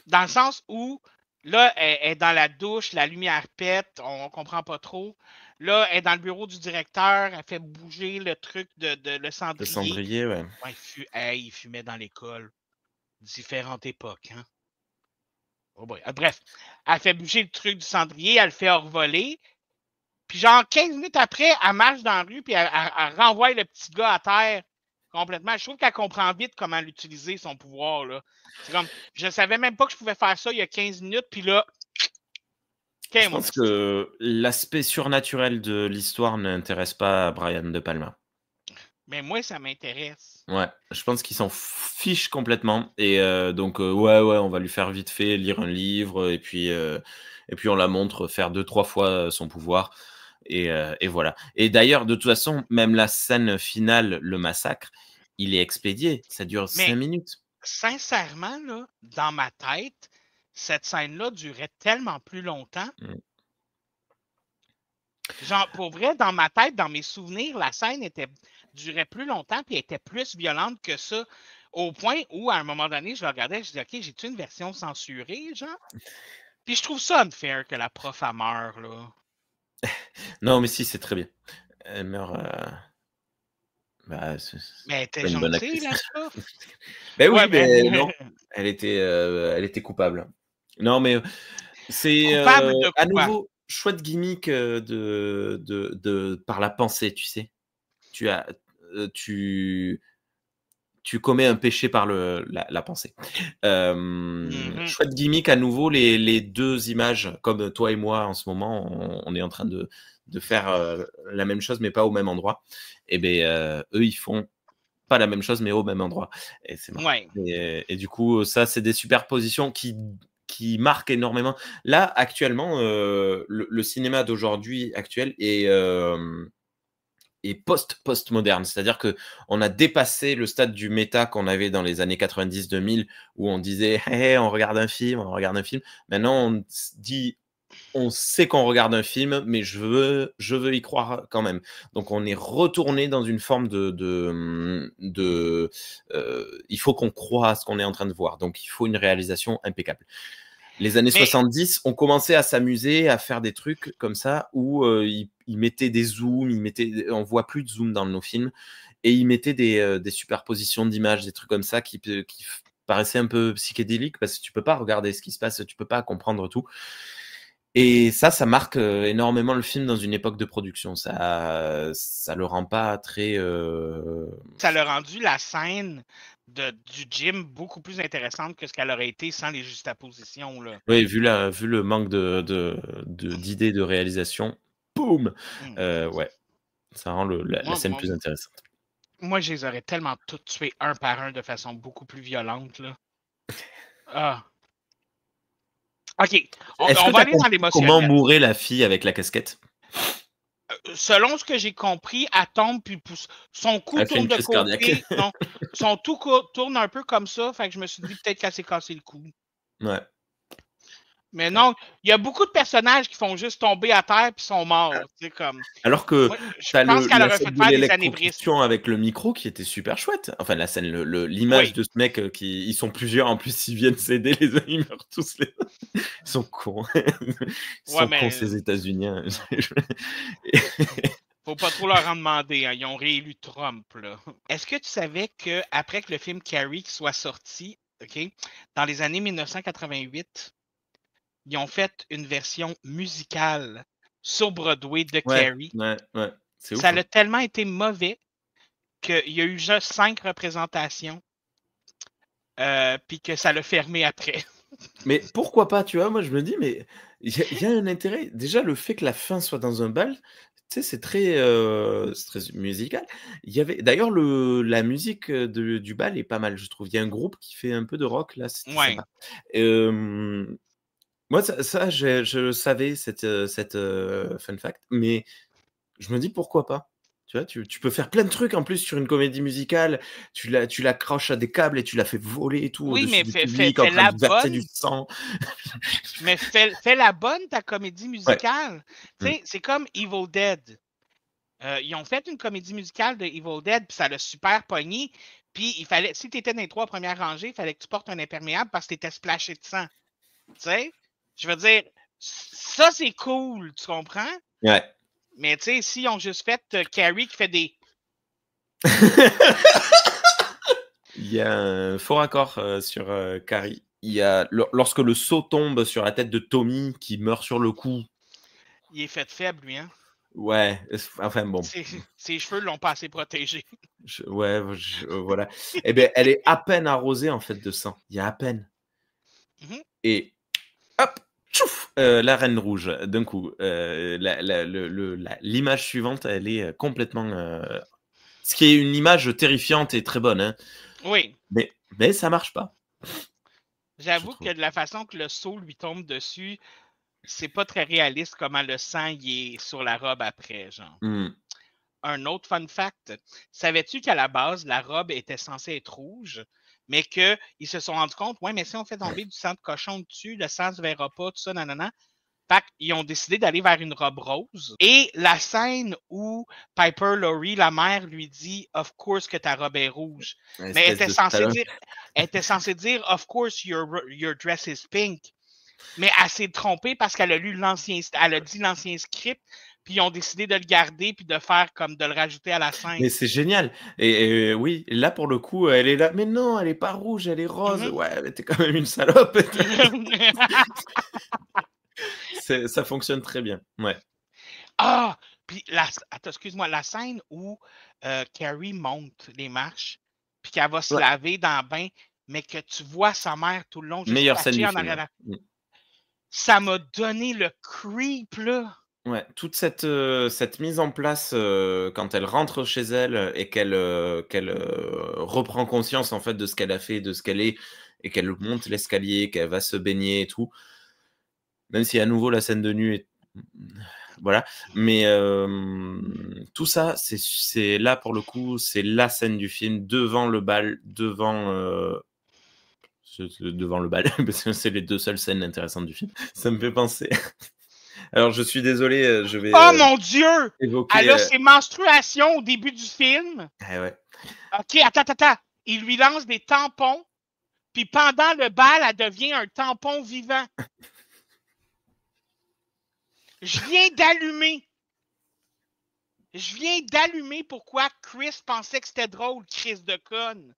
Speaker 3: Dans le sens où, là, elle est dans la douche, la lumière pète, on comprend pas trop. Là, elle est dans le bureau du directeur, elle fait bouger le truc de le
Speaker 2: Le
Speaker 3: cendrier.
Speaker 2: cendrier, ouais.
Speaker 3: Ouais, il fumait dans l'école. Différentes époques, hein. Oh boy. Bref, elle fait bouger le truc du cendrier, elle le fait revoler. Puis genre 15 minutes après, elle marche dans la rue, puis elle renvoie le petit gars à terre complètement. Je trouve qu'elle comprend vite comment l'utiliser, son pouvoir, là. C'est comme, je savais même pas que je pouvais faire ça il y a 15 minutes, puis là...
Speaker 2: Je pense que l'aspect surnaturel de l'histoire n'intéresse pas Brian De Palma.
Speaker 3: Mais moi, ça m'intéresse.
Speaker 2: Ouais, je pense qu'il s'en fiche complètement. Et donc, ouais, on va lui faire vite fait lire un livre, et puis on la montre faire 2-3 fois son pouvoir. Et voilà. Et d'ailleurs, de toute façon, même la scène finale, le massacre, il est expédié. Ça dure 5 minutes.
Speaker 3: Sincèrement, là, dans ma tête, cette scène-là durait tellement plus longtemps. Genre, pour vrai, dans ma tête, dans mes souvenirs, la scène durait plus longtemps puis était plus violente que ça. Au point où, à un moment donné, je le regardais, je disais, OK, j'ai-tu une version censurée, genre? Puis je trouve ça unfair que la prof, elle meurt, là.
Speaker 2: Non, mais si, c'est très bien. Elle meurt... Bah,
Speaker 3: mais elle était gentille, la prof.
Speaker 2: Ben oui, mais non. Elle était coupable. Non, mais c'est à nouveau chouette gimmick par la pensée, tu sais. Tu commets un péché par la pensée. Chouette gimmick à nouveau, les deux images, comme toi et moi en ce moment, on est en train de faire la même chose, mais pas au même endroit. Et bien, eux, ils font pas la même chose, mais au même endroit. Et c'est marrant.
Speaker 3: Ouais.
Speaker 2: Et du coup, ça, c'est des superpositions qui marquent énormément. Là, actuellement, le cinéma d'aujourd'hui actuel est post-moderne. C'est-à-dire qu'on a dépassé le stade du méta qu'on avait dans les années 90-2000, où on disait hey, on regarde un film. Maintenant, on se dit on sait qu'on regarde un film, mais je veux y croire quand même. Donc, on est retourné dans une forme il faut qu'on croie à ce qu'on est en train de voir. Donc, il faut une réalisation impeccable. Les années 70, on commençait à s'amuser, à faire des trucs comme ça, où ils mettaient des zooms, on voit plus de zoom dans nos films, et ils mettaient des superpositions d'images, des trucs comme ça qui paraissaient un peu psychédéliques, parce que tu peux pas regarder ce qui se passe, tu peux pas comprendre tout. Et ça marque énormément le film dans une époque de production. Ça le rend pas très...
Speaker 3: Ça l'a rendu la scène du gym beaucoup plus intéressante que ce qu'elle aurait été sans les juxtapositions, là.
Speaker 2: Oui, vu le manque d'idées de réalisation, boum! Ouais, ça rend la scène plus intéressante.
Speaker 3: Moi, je les aurais tellement tous tués un par un de façon beaucoup plus violente, là. Ah. OK, on va aller dans l'émotionnel.
Speaker 2: Comment mourait la fille avec la casquette?
Speaker 3: Selon ce que j'ai compris, elle tombe, puis son cou tourne de côté. Non, son tout tourne un peu comme ça, fait que je me suis dit peut-être qu'elle s'est cassé le cou.
Speaker 2: Ouais.
Speaker 3: Mais non, il y a beaucoup de personnages qui font juste tomber à terre puis sont morts. Comme...
Speaker 2: Alors que
Speaker 3: je pense qu'elle aurait fait faire des anévrismes
Speaker 2: avec le micro qui était super chouette. Enfin, la scène, l'image de ce mec, ils sont plusieurs, en plus, ils viennent s'aider, les uns, ils meurent tous. Ils sont cons. Ils sont cons, ces États-Uniens.
Speaker 3: Faut pas trop leur en demander. Hein. Ils ont réélu Trump. Est-ce que tu savais qu'après que le film Carrie soit sorti, dans les années 1988, ils ont fait une version musicale sur Broadway de Carrie.
Speaker 2: Ouais. C'est ouf.
Speaker 3: Ça a tellement été mauvais qu'il y a eu juste 5 représentations puis que ça l'a fermé après.
Speaker 2: Mais pourquoi pas, tu vois? Moi, je me dis, mais il y a un intérêt. Déjà, le fait que la fin soit dans un bal, tu sais, c'est très musical. Il y avait d'ailleurs la musique du bal est pas mal, je trouve. Il y a un groupe qui fait un peu de rock là, c'était sympa. Moi, ça je savais cette fun fact, mais je me dis pourquoi pas, Tu vois, tu peux faire plein de trucs en plus sur une comédie musicale. Tu l'accroches à des câbles et tu la fais voler et tout
Speaker 3: Oui,
Speaker 2: au-dessus
Speaker 3: mais
Speaker 2: du
Speaker 3: fais
Speaker 2: public en train
Speaker 3: la
Speaker 2: de verser du
Speaker 3: bonne.
Speaker 2: sang.
Speaker 3: Mais fais la bonne, ta comédie musicale. Tu
Speaker 2: Mm.
Speaker 3: sais, c'est comme Evil Dead. Ils ont fait une comédie musicale de Evil Dead, puis ça l'a super pogné. Puis il fallait, si tu étais dans les 3 premières rangées, il fallait que tu portes un imperméable parce que tu étais splashé de sang. Tu sais? Je veux dire, ça c'est cool, tu comprends?
Speaker 2: Ouais.
Speaker 3: Mais tu sais, s'ils ont juste fait Carrie qui fait des.
Speaker 2: Il y a un faux raccord sur Carrie. Il y a lorsque le seau tombe sur la tête de Tommy qui meurt sur le coup.
Speaker 3: Il est fait faible, lui, hein?
Speaker 2: Ouais, enfin bon.
Speaker 3: Ses cheveux l'ont pas assez protégé.
Speaker 2: Voilà. Eh bien, elle est à peine arrosée en fait de sang. Il y a à peine.
Speaker 3: Mm-hmm.
Speaker 2: Et hop, tchouf, la reine rouge. D'un coup, l'image suivante, elle est complètement. Ce qui est une image terrifiante et très bonne, hein.
Speaker 3: Oui.
Speaker 2: Mais ça marche pas.
Speaker 3: J'avoue que de la façon que le seau lui tombe dessus, c'est pas très réaliste comment le sang y est sur la robe après, genre. Un autre fun fact, savais-tu qu'à la base, la robe était censée être rouge, mais qu'ils se sont rendus compte, ouais, mais si on fait tomber du sang de cochon dessus, le sang se verra pas, tout ça, nanana. Fait qu'ils ont décidé d'aller vers une robe rose. Et la scène où Piper Laurie, la mère, lui dit « Of course que ta robe est rouge ». Mais elle était censée dire « Of course your dress is pink ». Mais elle s'est trompée parce qu'elle a lu elle a dit l'ancien script, puis ils ont décidé de le garder puis de faire comme de le rajouter à la scène.
Speaker 2: Mais c'est génial. Et oui, là pour le coup, elle est là. Mais non, elle est pas rouge, elle est rose. Ouais, mais t'es quand même une salope. Ça fonctionne très bien. Ouais.
Speaker 3: Ah, puis excuse-moi, la scène où Carrie monte les marches, puis qu'elle va se laver dans le bain, mais que tu vois sa mère tout le long.
Speaker 2: Meilleure scène du film.
Speaker 3: Ça m'a donné le creep, là.
Speaker 2: Ouais, toute cette mise en place quand elle rentre chez elle et qu'elle reprend conscience en fait de ce qu'elle a fait, de ce qu'elle est, et qu'elle monte l'escalier, qu'elle va se baigner et tout. Même si à nouveau la scène de nu est voilà, mais tout ça, c'est là pour le coup, c'est la scène du film devant le bal, devant le bal, parce que c'est les 2 seules scènes intéressantes du film. Ça me fait penser. Alors, je suis désolé, je vais.
Speaker 3: Oh mon Dieu!
Speaker 2: Évoquer,
Speaker 3: elle a ses menstruations au début du film.
Speaker 2: Ouais.
Speaker 3: OK, attends. Il lui lance des tampons, puis pendant le bal, elle devient un tampon vivant. Je viens d'allumer pourquoi Chris pensait que c'était drôle, Chris de conne.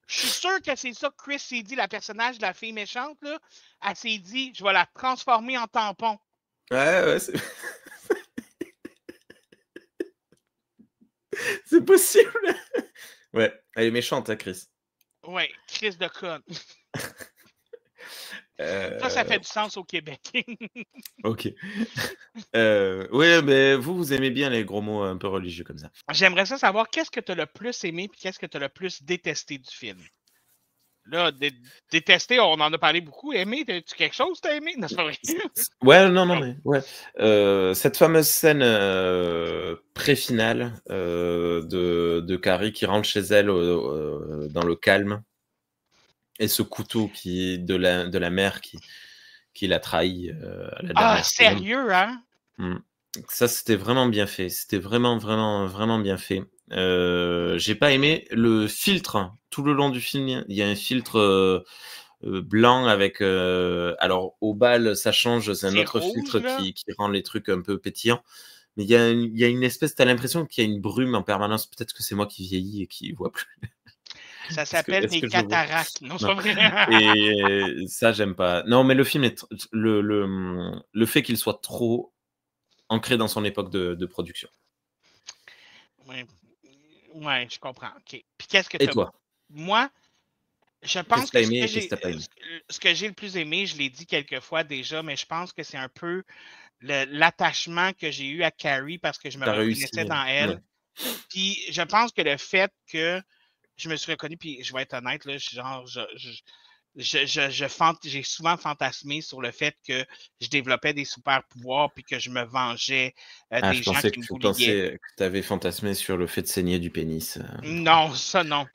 Speaker 3: Je suis sûr que c'est ça que Chris s'est dit, la personnage de la fille méchante, là. Elle s'est dit, je vais la transformer en tampon.
Speaker 2: Ouais, c'est... c'est possible. Ouais, elle est méchante, hein, Chris.
Speaker 3: Ouais, Chris de conne. Ça fait du sens au Québec.
Speaker 2: OK. Oui, mais vous aimez bien les gros mots un peu religieux comme ça.
Speaker 3: J'aimerais ça savoir qu'est-ce que tu as le plus aimé et qu'est-ce que tu as le plus détesté du film. Là, détesté, on en a parlé beaucoup. Aimé, as-tu quelque chose que tu as aimé? Non, c'est pas vrai.
Speaker 2: Ouais, non, mais ouais. Cette fameuse scène pré-finale de Carrie qui rentre chez elle dans le calme. Et ce couteau de la mère qui l'a trahi à la dernière seconde.
Speaker 3: Sérieux, hein?
Speaker 2: Ça, c'était vraiment bien fait. C'était vraiment, vraiment, vraiment bien fait. J'ai pas aimé le filtre. Tout le long du film, il y a un filtre blanc avec... alors, au bal, ça change. C'est un autre rouge, filtre qui rend les trucs un peu pétillants. Mais il y a une espèce... T'as l'impression qu'il y a une brume en permanence. Peut-être que c'est moi qui vieillis et qui vois plus.
Speaker 3: Ça s'appelle des cataractes. Non, c'est pas vrai.
Speaker 2: Et ça, j'aime pas. Non, mais le film est le fait qu'il soit trop ancré dans son époque de production.
Speaker 3: Ouais, je comprends. OK. Puis qu'est-ce que
Speaker 2: Et toi?
Speaker 3: Moi, je pense que
Speaker 2: aimé,
Speaker 3: ce que j'ai le plus aimé, je l'ai dit quelques fois déjà, mais je pense que c'est un peu l'attachement que j'ai eu à Carrie parce que je me reconnaissais dans elle. Ouais. Puis je pense que le fait que je me suis reconnu, puis je vais être honnête, là, j'ai souvent fantasmé sur le fait que je développais des super pouvoirs puis que je me vengeais des
Speaker 2: je
Speaker 3: gens
Speaker 2: pensais
Speaker 3: qui
Speaker 2: que
Speaker 3: me
Speaker 2: tu
Speaker 3: boulillaient.
Speaker 2: avais fantasmé sur le fait de saigner du pénis.
Speaker 3: Non, ça non.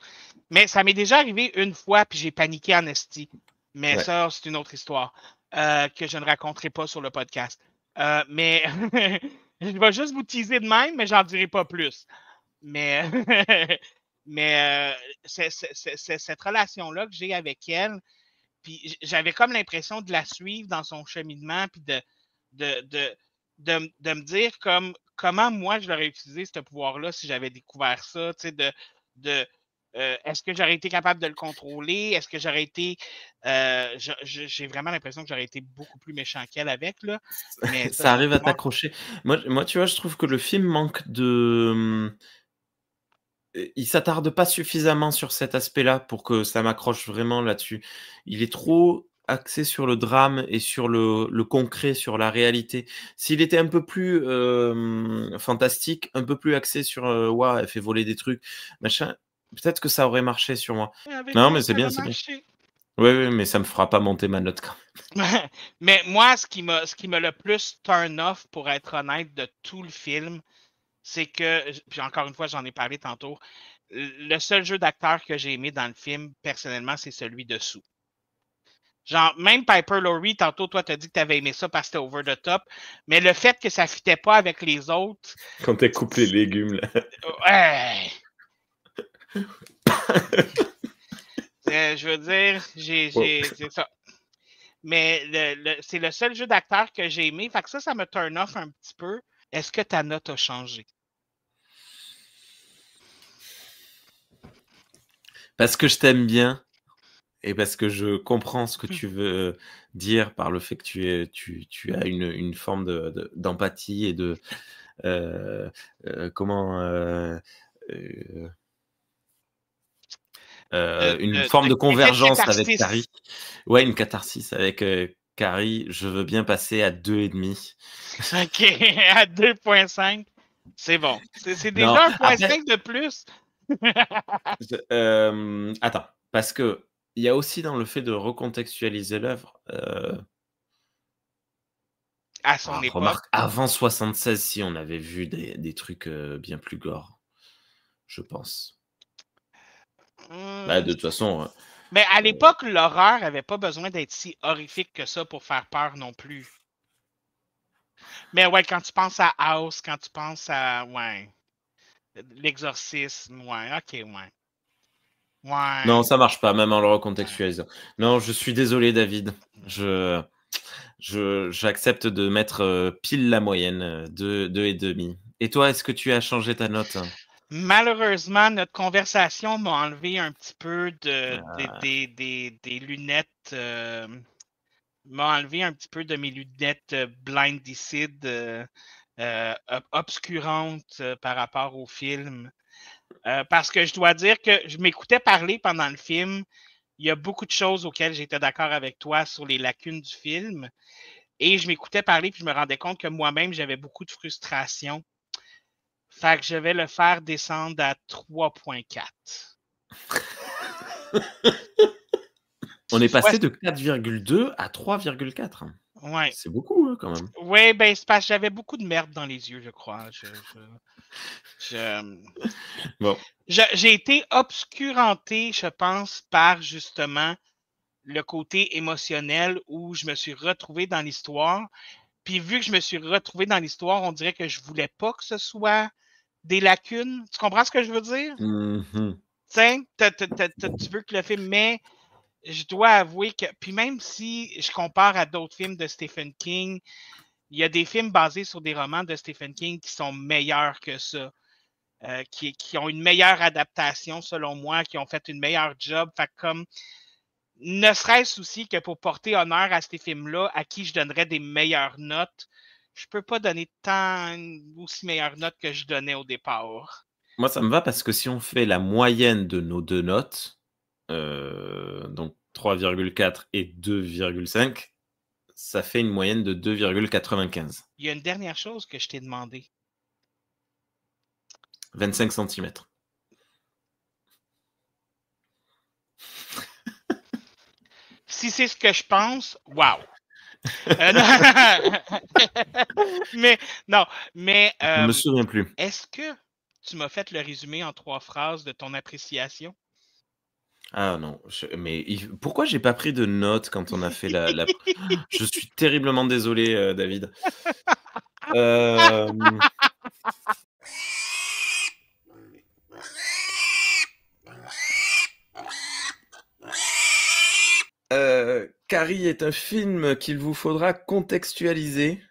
Speaker 3: Mais ça m'est déjà arrivé une fois puis j'ai paniqué en esti. Mais
Speaker 2: Ouais.
Speaker 3: ça, c'est une autre histoire que je ne raconterai pas sur le podcast. Mais je vais juste vous teaser de même, mais j'en dirai pas plus. Mais, mais cette relation-là que j'ai avec elle, puis j'avais comme l'impression de la suivre dans son cheminement, puis de me dire comment moi je l'aurais utilisé, ce pouvoir-là, si j'avais découvert ça, tu sais, est-ce que j'aurais été capable de le contrôler? Est-ce que j'aurais été... j'ai vraiment l'impression que j'aurais été beaucoup plus méchant qu'elle avec, là. Mais ça,
Speaker 2: Ça arrive à t'accrocher. Moi, tu vois, je trouve que le film manque de... Il s'attarde pas suffisamment sur cet aspect-là pour que ça m'accroche vraiment là-dessus. Il est trop axé sur le drame et sur le concret, sur la réalité. S'il était un peu plus fantastique, un peu plus axé sur ouah, elle fait voler des trucs, machin, peut-être que ça aurait marché sur moi.
Speaker 3: avec
Speaker 2: Non,
Speaker 3: moi,
Speaker 2: mais c'est
Speaker 3: ça
Speaker 2: bien,
Speaker 3: aurait
Speaker 2: c'est bien.
Speaker 3: marché.
Speaker 2: Oui, mais ça me fera pas monter ma note quand même.
Speaker 3: Mais moi, ce qui m'a le plus turn off, pour être honnête, de tout le film, c'est que, puis encore une fois, j'en ai parlé tantôt, le seul jeu d'acteur que j'ai aimé dans le film, personnellement, c'est celui de Sue. Genre, même Piper Laurie, tantôt, toi, t'as dit que t'avais aimé ça parce que c'était over the top, mais le fait que ça fitait pas avec les autres...
Speaker 2: Quand elle coupe les légumes, là.
Speaker 3: Ouais. Je veux dire, c'est ça. Mais c'est le seul jeu d'acteur que j'ai aimé. Fait que ça me turn off un petit peu. Est-ce que ta note a changé?
Speaker 2: Parce que je t'aime bien et parce que je comprends ce que tu veux dire par le fait que tu as une forme d'empathie et de comment une forme de convergence avec Carrie. Ouais, une catharsis avec Carrie. Je veux bien passer à 2,5.
Speaker 3: OK, à 2,5. C'est bon. C'est
Speaker 2: Non,
Speaker 3: déjà 1,5
Speaker 2: après,
Speaker 3: de plus.
Speaker 2: attends, parce que il y a aussi dans le fait de recontextualiser l'œuvre.
Speaker 3: À son époque.
Speaker 2: Remarque, avant 76, si on avait vu des trucs bien plus gore, je pense. Bah, de toute façon.
Speaker 3: Mais à l'époque, l'horreur avait pas besoin d'être si horrifique que ça pour faire peur non plus. Mais ouais, quand tu penses à House, quand tu penses à l'exorcisme, ok, ouais.
Speaker 2: Non, ça marche pas, même en le recontextualisant. Non, je suis désolé, David. J'accepte de mettre pile la moyenne, 2,5. Et toi, est-ce que tu as changé ta note?
Speaker 3: Malheureusement, notre conversation m'a enlevé un petit peu des lunettes, m'a enlevé un petit peu de mes lunettes blindicide, obscurantes par rapport au film. Parce que je dois dire que je m'écoutais parler pendant le film. Il y a beaucoup de choses auxquelles j'étais d'accord avec toi sur les lacunes du film. Et je m'écoutais parler puis je me rendais compte que moi-même, j'avais beaucoup de frustration. Fait que je vais le faire descendre à 3,4.
Speaker 2: On est passé de 4,2 à 3,4.
Speaker 3: Ouais.
Speaker 2: C'est beaucoup, hein, quand même.
Speaker 3: Oui, ben c'est parce que j'avais beaucoup de merde dans les yeux, je crois.
Speaker 2: Bon.
Speaker 3: J'ai été obscuranté, je pense, par justement le côté émotionnel où je me suis retrouvé dans l'histoire. Puis vu que je me suis retrouvé dans l'histoire, on dirait que je voulais pas que ce soit des lacunes. Tu comprends ce que je veux dire?
Speaker 2: Mm-hmm.
Speaker 3: Tu veux que le film, mais je dois avouer que, puis même si je compare à d'autres films de Stephen King, il y a des films basés sur des romans de Stephen King qui sont meilleurs que ça, qui ont une meilleure adaptation selon moi, qui ont fait une meilleure job. Fait comme, ne serait-ce aussi que pour porter honneur à ces films-là, à qui je donnerais des meilleures notes, je peux pas donner tant aussi meilleures notes que je donnais au départ.
Speaker 2: Moi, ça me va parce que si on fait la moyenne de nos deux notes, donc 3,4 et 2,5, ça fait une moyenne de 2,95.
Speaker 3: Il y a une dernière chose que je t'ai demandé.
Speaker 2: 25 cm.
Speaker 3: Si c'est ce que je pense, wow! mais
Speaker 2: je me souviens plus.
Speaker 3: Est-ce que tu m'as fait le résumé en 3 phrases de ton appréciation?
Speaker 2: Ah non, mais pourquoi j'ai pas pris de notes quand on a fait la... Je suis terriblement désolé, David. Carrie est un film qu'il vous faudra contextualiser.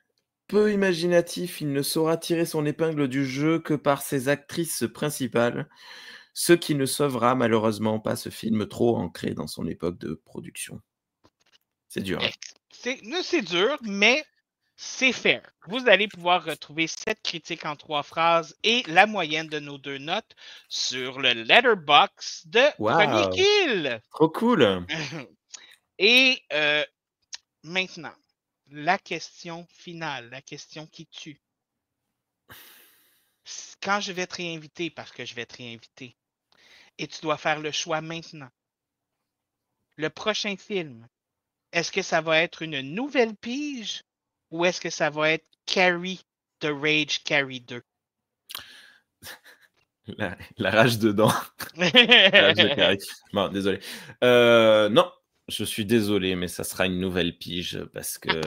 Speaker 2: Peu imaginatif, il ne saura tirer son épingle du jeu que par ses actrices principales, ce qui ne sauvera malheureusement pas ce film trop ancré dans son époque de production. C'est dur. Hein?
Speaker 3: C'est dur, mais c'est fair. Vous allez pouvoir retrouver cette critique en 3 phrases et la moyenne de nos 2 notes sur le Letterboxd de Premier Kill.
Speaker 2: Trop cool!
Speaker 3: Et maintenant, la question finale, la question qui tue. Quand je vais te réinviter, parce que je vais te réinviter, et tu dois faire le choix maintenant. Le prochain film, est-ce que ça va être une nouvelle pige ou est-ce que ça va être Carrie, The Rage Carrie 2?
Speaker 2: La rage dedans. La rage de Carrie. Bon, désolé. Non, je suis désolé, mais ça sera une nouvelle pige parce que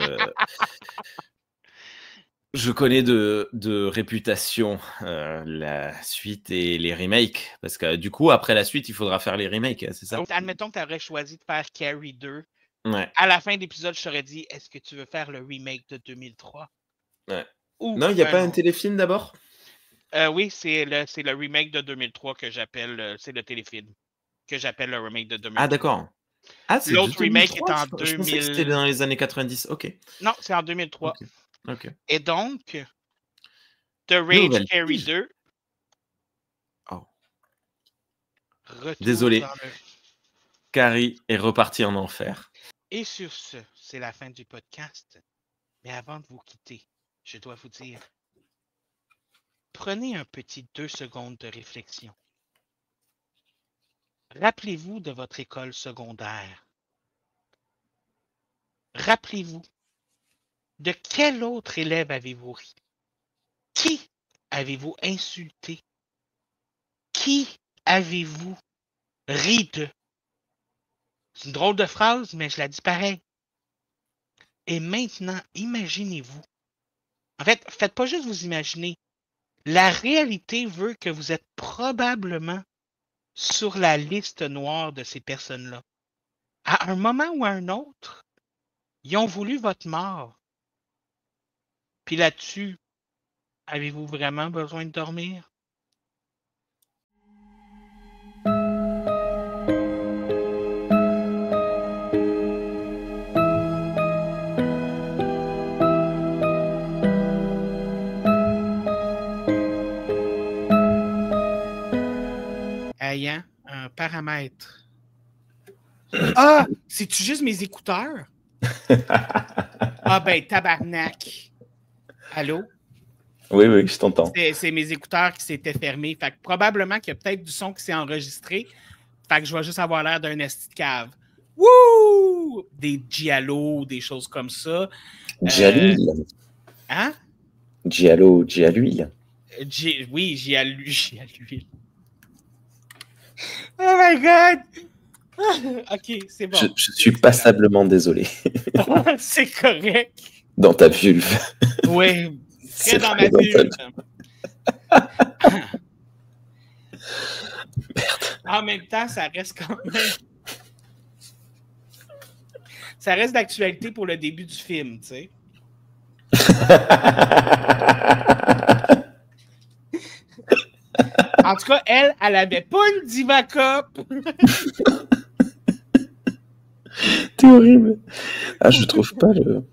Speaker 2: je connais de réputation la suite et les remakes. Parce que du coup, après la suite, il faudra faire les remakes, c'est ça?
Speaker 3: Admettons que tu aurais choisi de faire Carrie 2.
Speaker 2: Ouais.
Speaker 3: À la fin de l'épisode, je t'aurais dit, est-ce que tu veux faire le remake de 2003?
Speaker 2: Ouais. Non, il n'y a pas un téléfilm d'abord?
Speaker 3: Oui, c'est le remake de 2003 que j'appelle, c'est le téléfilm que j'appelle le remake de 2003.
Speaker 2: Ah, d'accord. Ah, c'est
Speaker 3: l'autre remake est en 2000.
Speaker 2: Je pensais que c'était dans les années 90. Ok.
Speaker 3: Non, c'est en 2003.
Speaker 2: Ok.
Speaker 3: Et donc, The Rage Carrie 2.
Speaker 2: Oh. Désolé. Carrie est reparti en enfer.
Speaker 3: Et sur ce, c'est la fin du podcast. Mais avant de vous quitter, je dois vous dire, prenez un petit 2 secondes de réflexion. Rappelez-vous de votre école secondaire. Rappelez-vous, de quel autre élève avez-vous ri? Qui avez-vous insulté? Qui avez-vous ri de? C'est une drôle de phrase, mais je la dis pareil. Et maintenant, imaginez-vous. En fait, faites pas juste vous imaginer. La réalité veut que vous êtes probablement sur la liste noire de ces personnes-là. À un moment ou à un autre, ils ont voulu votre mort. Puis là-dessus, avez-vous vraiment besoin de dormir? Ayant un paramètre. Ah! C'est-tu juste mes écouteurs? Ah ben, tabarnak! Allô?
Speaker 2: Oui, je t'entends.
Speaker 3: C'est mes écouteurs qui s'étaient fermés. Fait que probablement qu'il y a peut-être du son qui s'est enregistré. Fait que je vais juste avoir l'air d'un esti de cave. Wouh! Des giallo, des choses comme ça.
Speaker 2: Giallo.
Speaker 3: Hein?
Speaker 2: Giallo à l'huile.
Speaker 3: Oui, giallo à l'huile. Oh my God! Ok, c'est bon.
Speaker 2: Je suis passablement désolé.
Speaker 3: C'est correct.
Speaker 2: Dans ta vulve.
Speaker 3: Oui, très dans ma vulve.
Speaker 2: Merde.
Speaker 3: En même temps, ça reste quand même... Ça reste d'actualité pour le début du film, tu sais. En tout cas, elle avait pas une diva cup.
Speaker 2: T'es horrible. Ah, je trouve pas le...